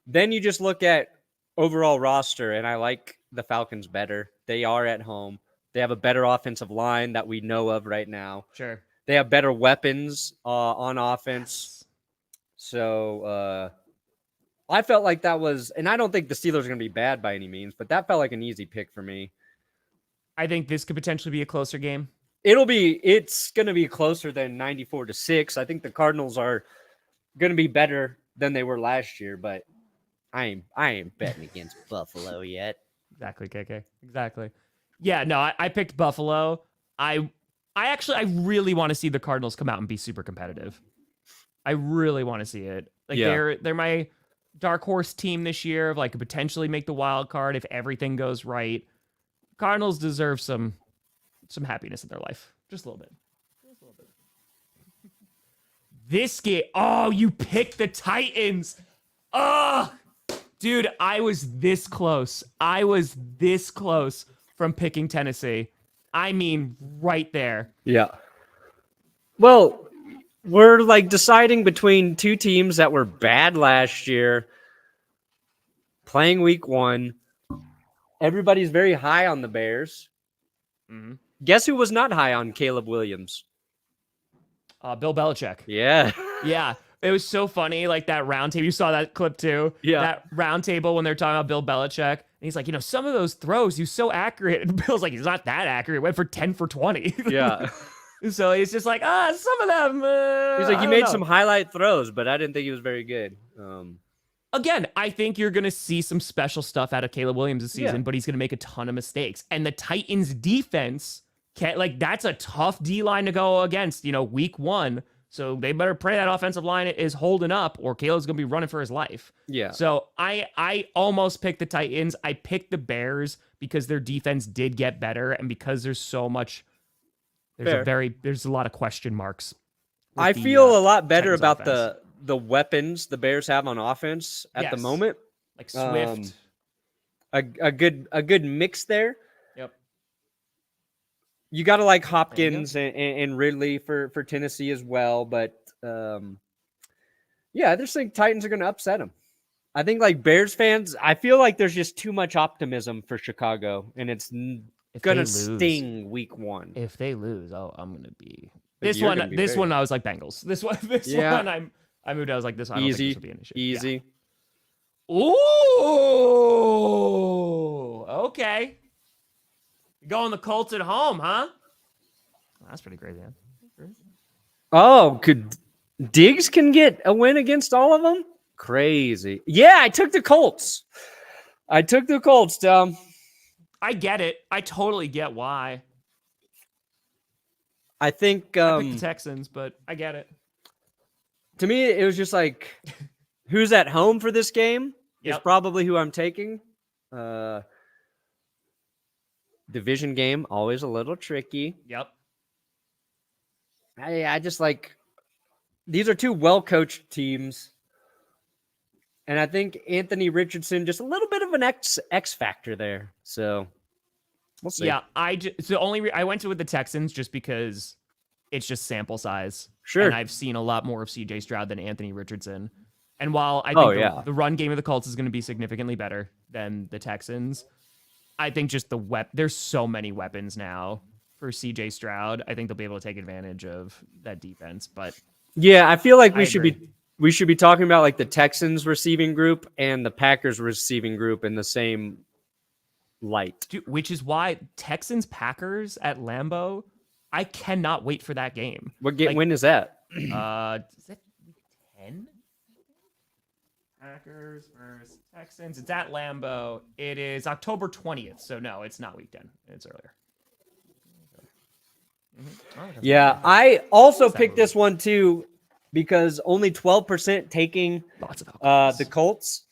Then you just look at overall roster, and I like the Falcons better. They are at home. They have a better offensive line that we know of right now. Sure. They have better weapons on offense. So I felt like that was, and I don't think the Steelers are going to be bad by any means, but that felt like an easy pick for me. I think this could potentially be a closer game. It's going to be closer than 94-6. I think the Cardinals are going to be better than they were last year, but I ain't betting against Buffalo yet. Exactly, KK. Exactly. Yeah, no, I picked Buffalo. I really want to see the Cardinals come out and be super competitive. I really want to see it. They're my dark horse team this year of potentially make the wild card if everything goes right. Cardinals deserve some happiness in their life. Just a little bit. This game, you picked the Titans. Dude, I was this close. From picking Tennessee. I mean, right there. Yeah. Well, we're deciding between two teams that were bad last year, playing week 1. Everybody's very high on the Bears. Mm-hmm. Guess who was not high on Caleb Williams? Bill Belichick. Yeah. Yeah. It was so funny, that round table. You saw that clip too. Yeah. That round table when they're talking about Bill Belichick. And he's like, some of those throws, he's so accurate. And Bill's like, he's not that accurate. He went for 10 for 20. Yeah. So he's just like, some of them. He's like, you made some highlight throws, but I didn't think he was very good. Again, I think you're going to see some special stuff out of Caleb Williams this season, but he's going to make a ton of mistakes. And the Titans defense That's a tough D line to go against, week 1. So they better pray that offensive line is holding up, or Caleb's gonna be running for his life. Yeah. So I almost picked the Titans. I picked the Bears because their defense did get better, and because there's so much. There's a lot of question marks. I feel a lot better Titans about offense. the weapons the Bears have on offense at the moment. Like Swift. A good mix there. Yep. You got to like Hopkins and Ridley for Tennessee as well, but I just think Titans are going to upset them. I think like Bears fans, I feel like there's just too much optimism for Chicago, and it's gonna sting week 1. If they lose, I'm gonna be this one. This one I was like Bengals. This one I moved. I was like this. I don't think this will be an issue. Easy. Yeah. Ooh, okay. You going the Colts at home, huh? That's pretty crazy, man. Oh, Diggs can get a win against all of them? Crazy. Yeah, I took the Colts. Tom. I get it. I totally get why. I think I picked the Texans, but I get it. To me, it was just like, who's at home for this game is probably who I'm taking. Division game, always a little tricky. Yep. I just like, these are two well-coached teams. And I think Anthony Richardson, just a little bit of an X factor there. So we'll see. Yeah, I went with the Texans just because it's just sample size. Sure. And I've seen a lot more of CJ Stroud than Anthony Richardson. And while I think the run game of the Colts is going to be significantly better than the Texans, I think just there's so many weapons now for CJ Stroud. I think they'll be able to take advantage of that defense. But yeah, I feel like we should be talking about like the Texans receiving group and the Packers receiving group in the same light. Dude, which is why Texans-Packers at Lambeau, I cannot wait for that game. When is that? Is that week 10? Packers versus Texans. It's at Lambeau. It is October 20th. So no, it's not week 10. It's earlier. Yeah, I also picked this one too because only 12% taking the Colts.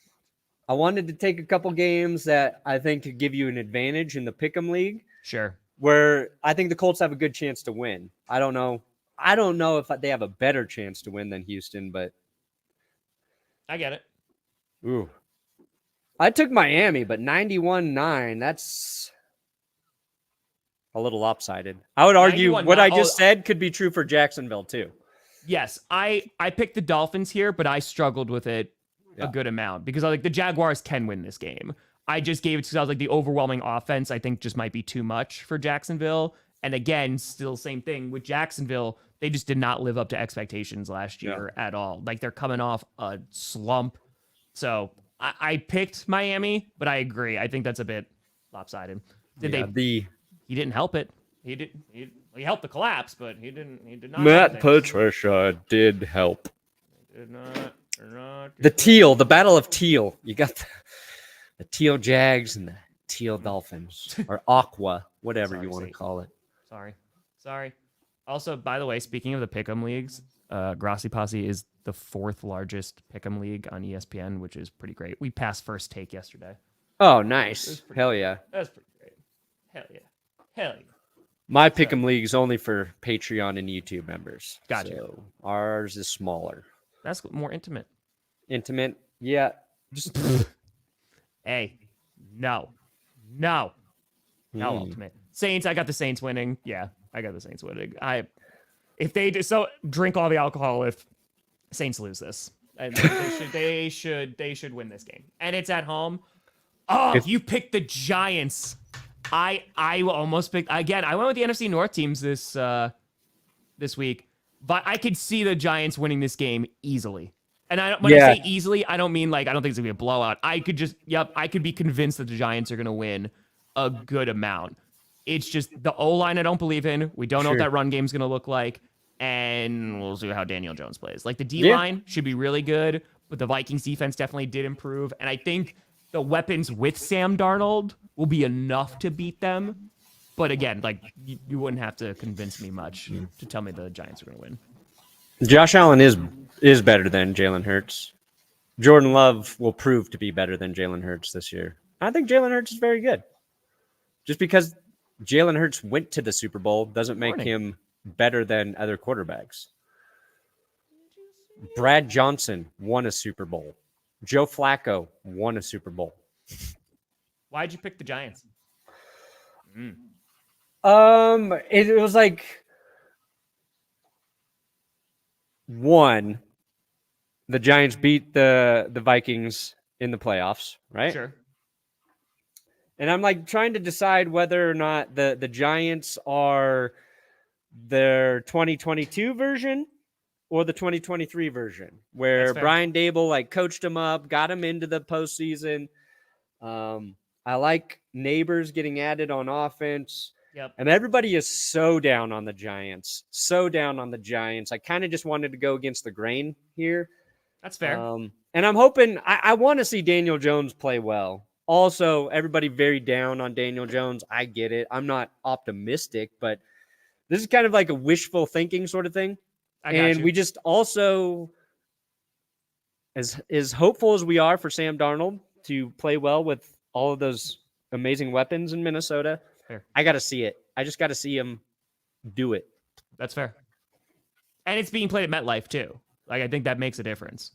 I wanted to take a couple games that I think could give you an advantage in the Pick'em League. Sure. Where I think the Colts have a good chance to win. I don't know if they have a better chance to win than Houston, but I get it. Ooh. I took Miami, but 91-9, that's a little lopsided. I would argue what I just said could be true for Jacksonville too. Yes, I picked the Dolphins here, but I struggled with it a good amount because I like the Jaguars can win this game. I just gave it because I was like the overwhelming offense I think just might be too much for Jacksonville. And again, still same thing with Jacksonville. They just did not live up to expectations last year at all. Like they're coming off a slump. So I picked Miami, but I agree. I think that's a bit lopsided. He didn't help it. He helped the collapse, but he did not. Matt Patricia did help. He did not. The battle of teal. You got the teal Jags and the teal Dolphins, or Aqua, whatever you want to call it. Sorry. Also, by the way, speaking of the Pick'em leagues, Grossi Posse is the 4th largest Pick'em league on ESPN, which is pretty great. We passed First Take yesterday. Oh, nice. Hell yeah. That's pretty great. Hell yeah. My Pick'em league is only for Patreon and YouTube members. Gotcha. So ours is smaller. That's more intimate. Intimate? Yeah. Just Hey, no, ultimate. Saints, I got the Saints winning. Yeah, I got the Saints winning. If they drink all the alcohol if Saints lose this. They should win this game. And it's at home. Oh, you picked the Giants. I almost picked again. I went with the NFC North teams this week, but I could see the Giants winning this game easily. And when I say easily, I don't mean like I don't think it's gonna be a blowout. I could be convinced that the Giants are gonna win a good amount. It's just the O-line I don't believe in. We don't know what that run game's gonna look like, and we'll see how Daniel Jones plays. Like the D-line should be really good, but the Vikings defense definitely did improve, and I think the weapons with Sam Darnold will be enough to beat them. But again, like you wouldn't have to convince me much to tell me the Giants are going to win. Josh Allen is better than Jalen Hurts. Jordan Love will prove to be better than Jalen Hurts this year. I think Jalen Hurts is very good. Just because Jalen Hurts went to the Super Bowl doesn't make him better than other quarterbacks. Brad Johnson won a Super Bowl. Joe Flacco won a Super Bowl. Why'd you pick the Giants? It was like one. The Giants beat the Vikings in the playoffs, right? Sure. And I'm like trying to decide whether or not the Giants are their 2022 version or the 2023 version, where Brian Dable like coached them up, got them into the postseason. I like Neighbors getting added on offense. Yep. And everybody is so down on the Giants. So down on the Giants. I kind of just wanted to go against the grain here. That's fair. And I'm hoping I want to see Daniel Jones play well. Also, everybody very down on Daniel Jones. I get it. I'm not optimistic, but this is kind of like a wishful thinking sort of thing. And we just also, as hopeful as we are for Sam Darnold to play well with all of those amazing weapons in Minnesota, fair. I got to see it. I just got to see him do it. That's fair. And it's being played at MetLife too. Like, I think that makes a difference.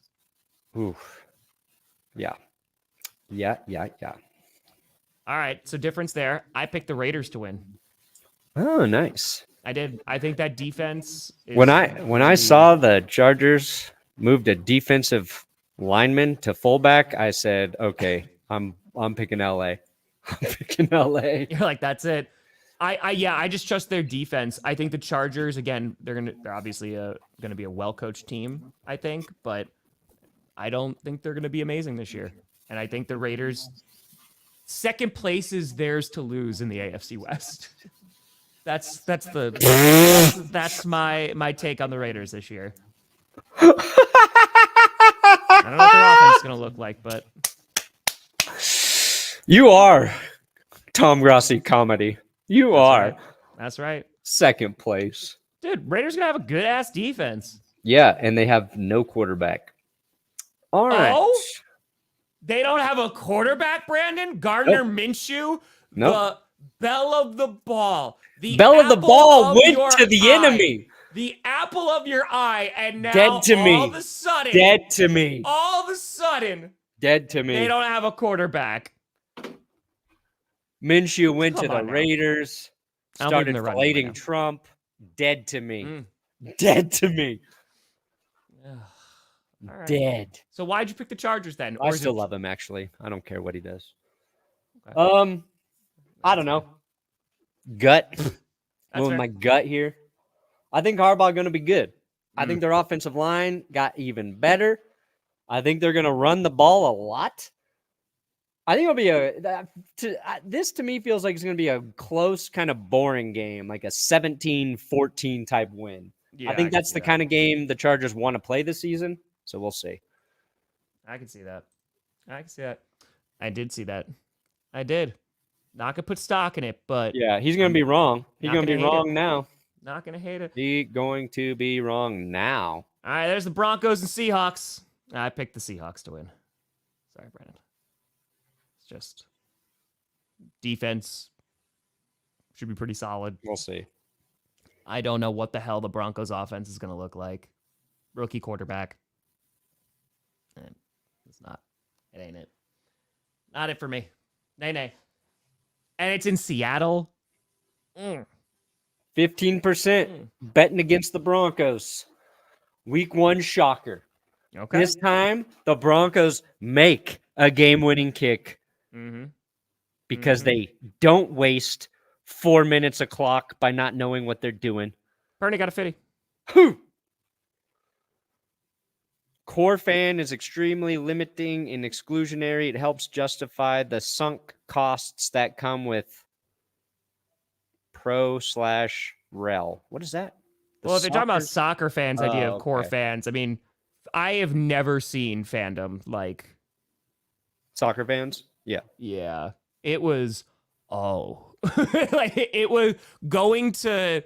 Ooh. Yeah. All right. So difference there. I picked the Raiders to win. Oh, nice. I did. I think that defense is When I saw the Chargers moved a defensive lineman to fullback, I said, okay, I'm picking LA. I'm picking LA. You're like, that's it. I just trust their defense. I think the Chargers, again, they're obviously gonna be a well-coached team, I think, but I don't think they're gonna be amazing this year. And I think the Raiders, second place is theirs to lose in the AFC West. That's my take on the Raiders this year. I don't know what their offense is gonna look like, but you are Tom Grossi comedy. You are. Right. That's right. Second place. Dude, Raiders gonna have a good ass defense. Yeah, and they have no quarterback. All right. Oh? They don't have a quarterback, Brandon? Gardner Minshew? Nope. The bell of the ball. The bell of the ball went to the enemy. The apple of your eye, and now dead to me. All of a sudden, dead to me. All of a sudden, dead to me. They don't have a quarterback. Minshew went to the Raiders, started filleting Trump. Dead to me. Dead to me. All right. Dead. So why'd you pick the Chargers then? I still love him, actually. I don't care what he does. Okay. I don't know. Gut. With my gut here. I think Harbaugh going to be good. I think their offensive line got even better. I think they're going to run the ball a lot. I think it'll be this to me feels like it's going to be a close, kind of boring game, like a 17-14 type win. Yeah, I think that's the kind of game the Chargers want to play this season. So we'll see. I can see that. I did see that. I did. Not gonna put stock in it, but yeah, he's gonna be wrong. He's gonna be wrong now. Not gonna hate it. He's going to be wrong now. All right, there's the Broncos and Seahawks. I picked the Seahawks to win. Sorry, Brandon. It's just defense should be pretty solid. We'll see. I don't know what the hell the Broncos offense is gonna look like. Rookie quarterback. It's not. It ain't it. Not it for me. Nay. And it's in Seattle. 15% betting against the Broncos. Week 1 shocker. Okay. This time, the Broncos make a game-winning kick because they don't waste 4 minutes a clock by not knowing what they're doing. Perna got a fitty. Core fan is extremely limiting and exclusionary. It helps justify the sunk costs that come with pro/rel. What is that? Well, if you're talking about soccer fans' idea of core fans, I mean, I have never seen fandom like soccer fans. Yeah. It was Like it was going to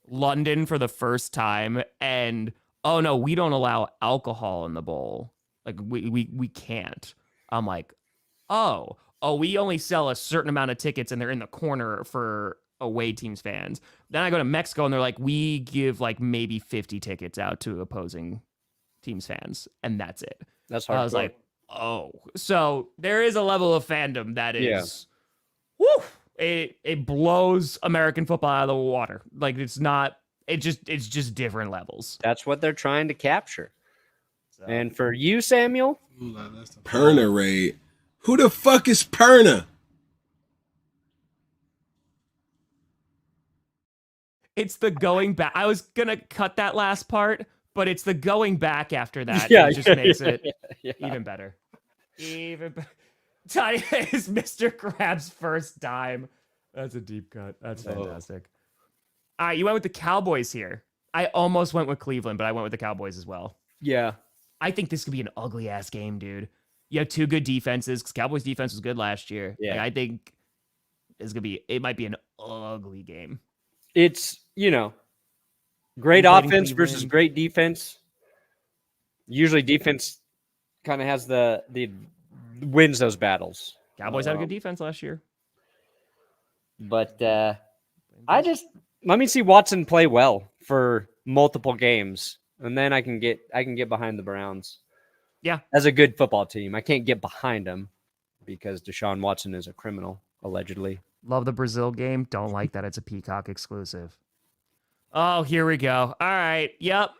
London for the first time, and oh no, we don't allow alcohol in the bowl. Like we can't. I'm like, oh, we only sell a certain amount of tickets, and they're in the corner for away teams fans. Then I go to Mexico, and they're like, we give like maybe 50 tickets out to opposing teams fans, and that's it. That's hard. I was like, oh, so there is a level of fandom that is, woo, it blows American football out of the water. Like it's just different levels. That's what they're trying to capture. So. And for you, Samuel, Perna raid. Who the fuck is Perna? It's the going back. I was gonna cut that last part, but it's the going back after that. Yeah, It just makes it even better. Even better. Tiny is Mr. Krabs' first dime. That's a deep cut. That's fantastic. All right, you went with the Cowboys here. I almost went with Cleveland, but I went with the Cowboys as well. Yeah. I think this could be an ugly ass game, dude. You have two good defenses because Cowboys defense was good last year. Yeah. Like, I think it might be an ugly game. It's, great offense versus great defense. Usually defense kind of has the wins those battles. Cowboys had a good defense last year. But let me see Watson play well for multiple games, and then I can get behind the Browns. Yeah. As a good football team. I can't get behind them because Deshaun Watson is a criminal, allegedly. Love the Brazil game. Don't like that it's a Peacock exclusive. Oh, here we go. All right. Yep.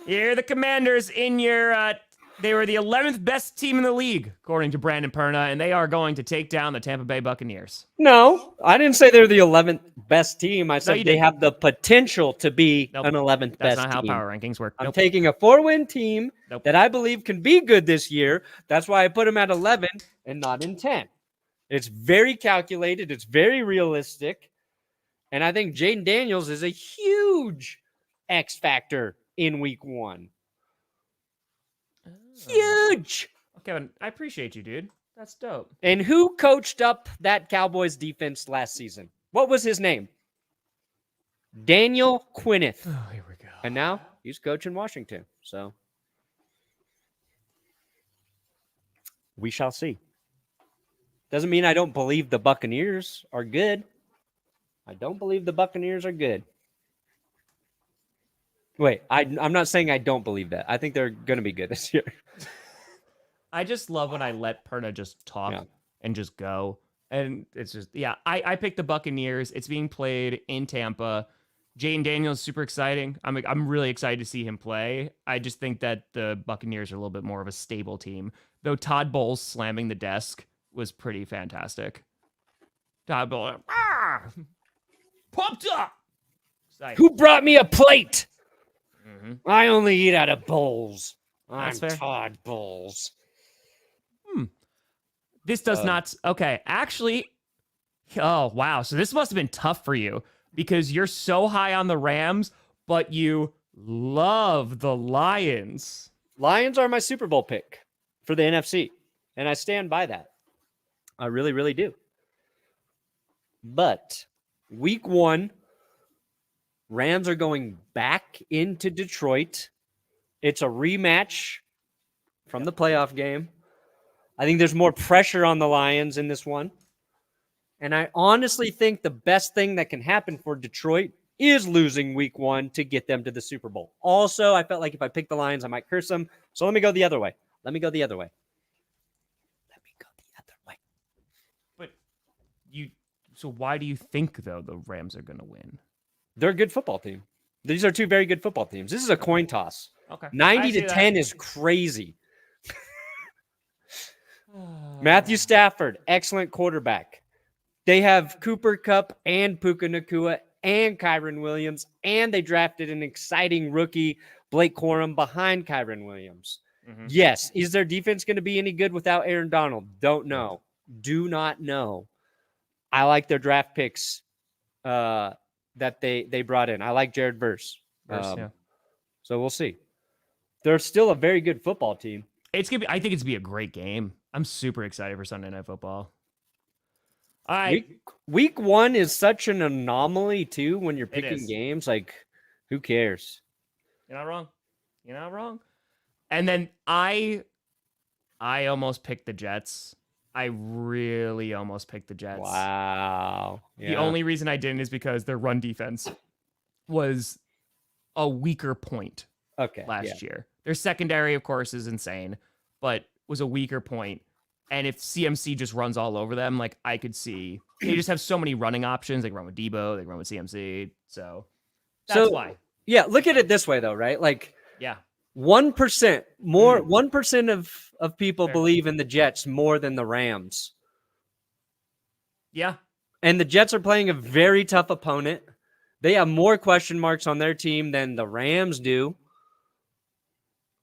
Here are the Commanders in your they were the 11th best team in the league, according to Brandon Perna, and they are going to take down the Tampa Bay Buccaneers. No, I didn't say they're the 11th best team. I said they have the potential to be an 11th best team. That's not how power rankings work. I'm taking a 4-win team that I believe can be good this year. That's why I put them at 11 and not in 10. It's very calculated. It's very realistic. And I think Jaden Daniels is a huge X factor in week 1. Huge. Kevin, I appreciate you, dude. That's dope. And who coached up that Cowboys defense last season? What was his name? Daniel Quinneth. Oh, here we go. And now he's coaching Washington. So we shall see. Doesn't mean I don't believe the Buccaneers are good. I don't believe the Buccaneers are good. Wait, I'm not saying I don't believe that. I think they're going to be good this year. I just love when I let Perna just talk and just go. And it's just, I picked the Buccaneers. It's being played in Tampa. Jaden Daniels is super exciting. I'm really excited to see him play. I just think that the Buccaneers are a little bit more of a stable team. Though Todd Bowles slamming the desk was pretty fantastic. Todd Bowles, pumped up. Excited. Who brought me a plate? Mm-hmm. I only eat out of bowls. I'm Todd Bowles. This does not. Okay, actually. Oh, wow. So this must have been tough for you because you're so high on the Rams, but you love the Lions. Lions are my Super Bowl pick for the NFC, and I stand by that. I really, really do. But week 1, Rams are going back into Detroit. It's a rematch from the playoff game. I think there's more pressure on the Lions in this one. And I honestly think the best thing that can happen for Detroit is losing week 1 to get them to the Super Bowl. Also, I felt like if I picked the Lions, I might curse them. So let me go the other way. But so why do you think, though, the Rams are going to win? They're a good football team. These are two very good football teams. This is a coin toss. Okay. 90-10 is crazy. Matthew Stafford, excellent quarterback. They have Cooper Kupp and Puka Nacua and Kyron Williams, and they drafted an exciting rookie, Blake Corum, behind Kyron Williams. Mm-hmm. Yes. Is their defense going to be any good without Aaron Donald? Don't know. Do not know. I like their draft picks that they brought in. I like Jared Verse. So we'll see. They're still a very good football team. I think it's gonna be a great game. I'm super excited for Sunday Night Football. All right. Week 1 is such an anomaly too when you're It picking is. games. Like, who cares? You're not wrong. You're not wrong. And then I almost picked the Jets. I really almost picked the Jets. Wow. The only reason I didn't is because their run defense was a weaker point last year. Their secondary, of course, is insane, but was a weaker point. And if CMC just runs all over them, like I could see, they just have so many running options. They can run with Debo, they can run with CMC. So that's why. Yeah, look at it this way though, right? Like, yeah, 1% more, 1% of people Fair. believe in the Jets more than the Rams. Yeah. And the Jets are playing a very tough opponent. They have more question marks on their team than the Rams do.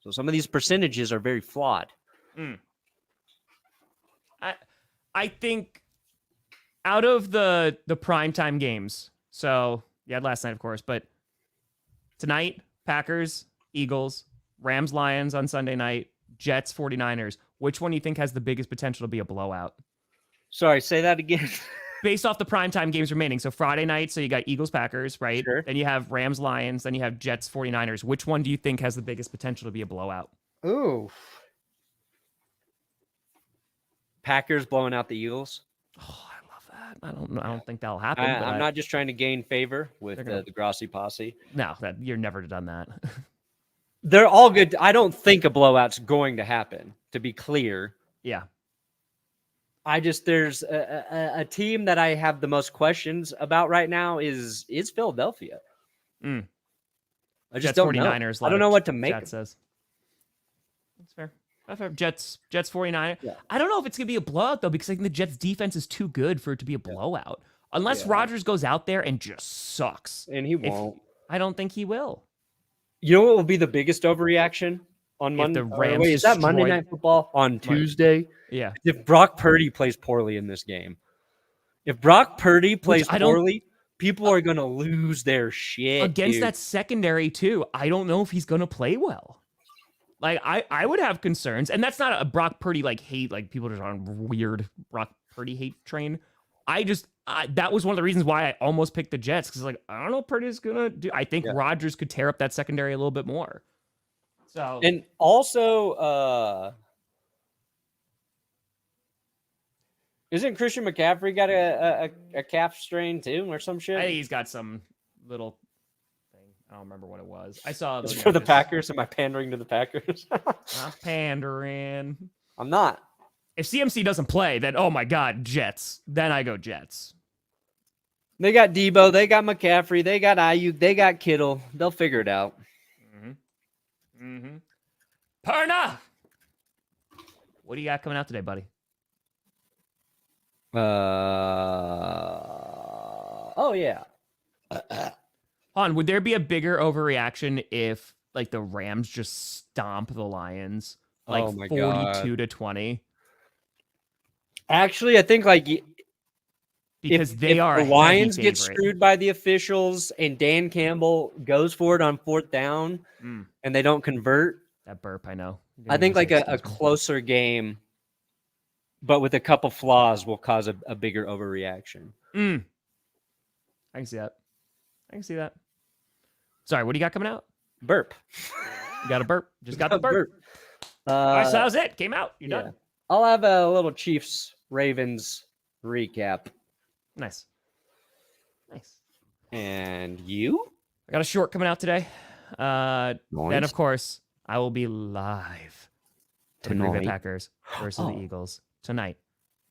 So some of these percentages are very flawed. I think out of the primetime games, so you had last night, of course, but tonight, Packers, Eagles, Rams, Lions on Sunday night, Jets, 49ers. Which one do you think has the biggest potential to be a blowout? Sorry, say that again. Based off the primetime games remaining. So Friday night, so you got Eagles, Packers, right? Sure. Then you have Rams, Lions. Then you have Jets, 49ers. Which one do you think has the biggest potential to be a blowout? Ooh. Packers blowing out the Eagles. Oh, I love that. I don't think that'll happen. I'm not just trying to gain favor with gonna- the Grossi posse. No, you're never done that. They're all good. I don't think a blowout's going to happen, to be clear. Yeah. There's a team that I have the most questions about right now is Philadelphia. Mm. I just Jets, don't 49ers. know. I don't know what to make. Chat says. That's fair. That's fair. Jets 49ers. Yeah. I don't know if it's going to be a blowout, though, because I think the Jets defense is too good for it to be a blowout. Unless Rodgers goes out there and just sucks. And he won't. I don't think he will. You know what will be the biggest overreaction on Monday? the Rams Wait, is that Monday destroy- Night Football on Tuesday? Yeah. If Brock Purdy plays poorly in this game. If Brock Purdy plays I don't- poorly, people are going to lose their shit. Against dude. that secondary, too, I don't know if he's going to play well. Like, I would have concerns. And that's not a Brock Purdy, like, hate. Like, people are just on weird Brock Purdy hate train. That was one of the reasons why I almost picked the Jets. Because, like, I don't know what Purdy's going to do. I think Rodgers could tear up that secondary a little bit more. So, And also, isn't Christian McCaffrey got a calf strain too or some shit? I think he's got some little thing. I don't remember what it was. I saw It's for the Packers. Am I pandering to the Packers? Not pandering. I'm not. If CMC doesn't play, then oh my God, Jets. Then I go Jets. They got Debo. They got McCaffrey. They got Ayuk. They got Kittle. They'll figure it out. Perna! What do you got coming out today, buddy? Oh yeah. Han, would there be a bigger overreaction if like the Rams just stomp the Lions like Oh my 42-20? Actually, I think like Because if they are the a heavy Lions get favorite. screwed by the officials and Dan Campbell goes for it on 4th down and they don't convert, That burp, I know. I think like a closer game, but with a couple flaws, will cause a bigger overreaction. I can see that. I can see that. Sorry, what do you got coming out? Burp. You got a burp. Just got the burp. All right, so that was it. Came out. You're done. I'll have a little Chiefs Ravens recap. Nice. Nice. And you? I got a short coming out today. Then, Nice. of course, I will be live to preview the Tonight? Packers versus the Oh. Eagles tonight.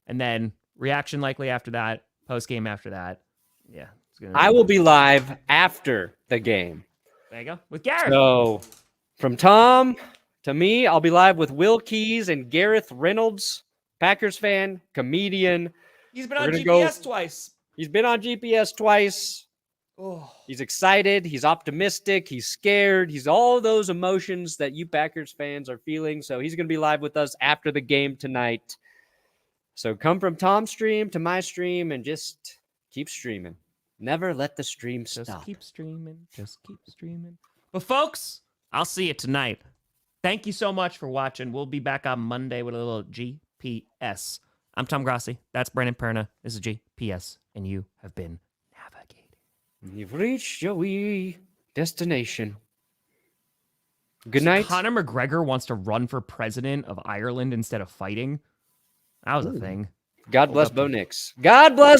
And then reaction likely after that, post game after that. Yeah. It's gonna I will be live after the game. There you go. With Garrett. So, from Tom to me, I'll be live with Will Keys and Gareth Reynolds, Packers fan, comedian. He's been We're on gonna GPS twice. He's been on GPS twice. Oh. He's excited. He's optimistic. He's scared. He's all those emotions that you Packers fans are feeling. So he's going to be live with us after the game tonight. So come from Tom's stream to my stream and just keep streaming. Never let the stream Just stop. keep streaming. Just keep streaming. But folks, I'll see you tonight. Thank you so much for watching. We'll be back on Monday with a little GPS. I'm Tom Grossi. That's Brandon Perna. This is GPS, and you have been navigating. You've reached your destination. Good night. Conor McGregor wants to run for president of Ireland instead of fighting. That was a thing. God bless Bo Nix. God bless.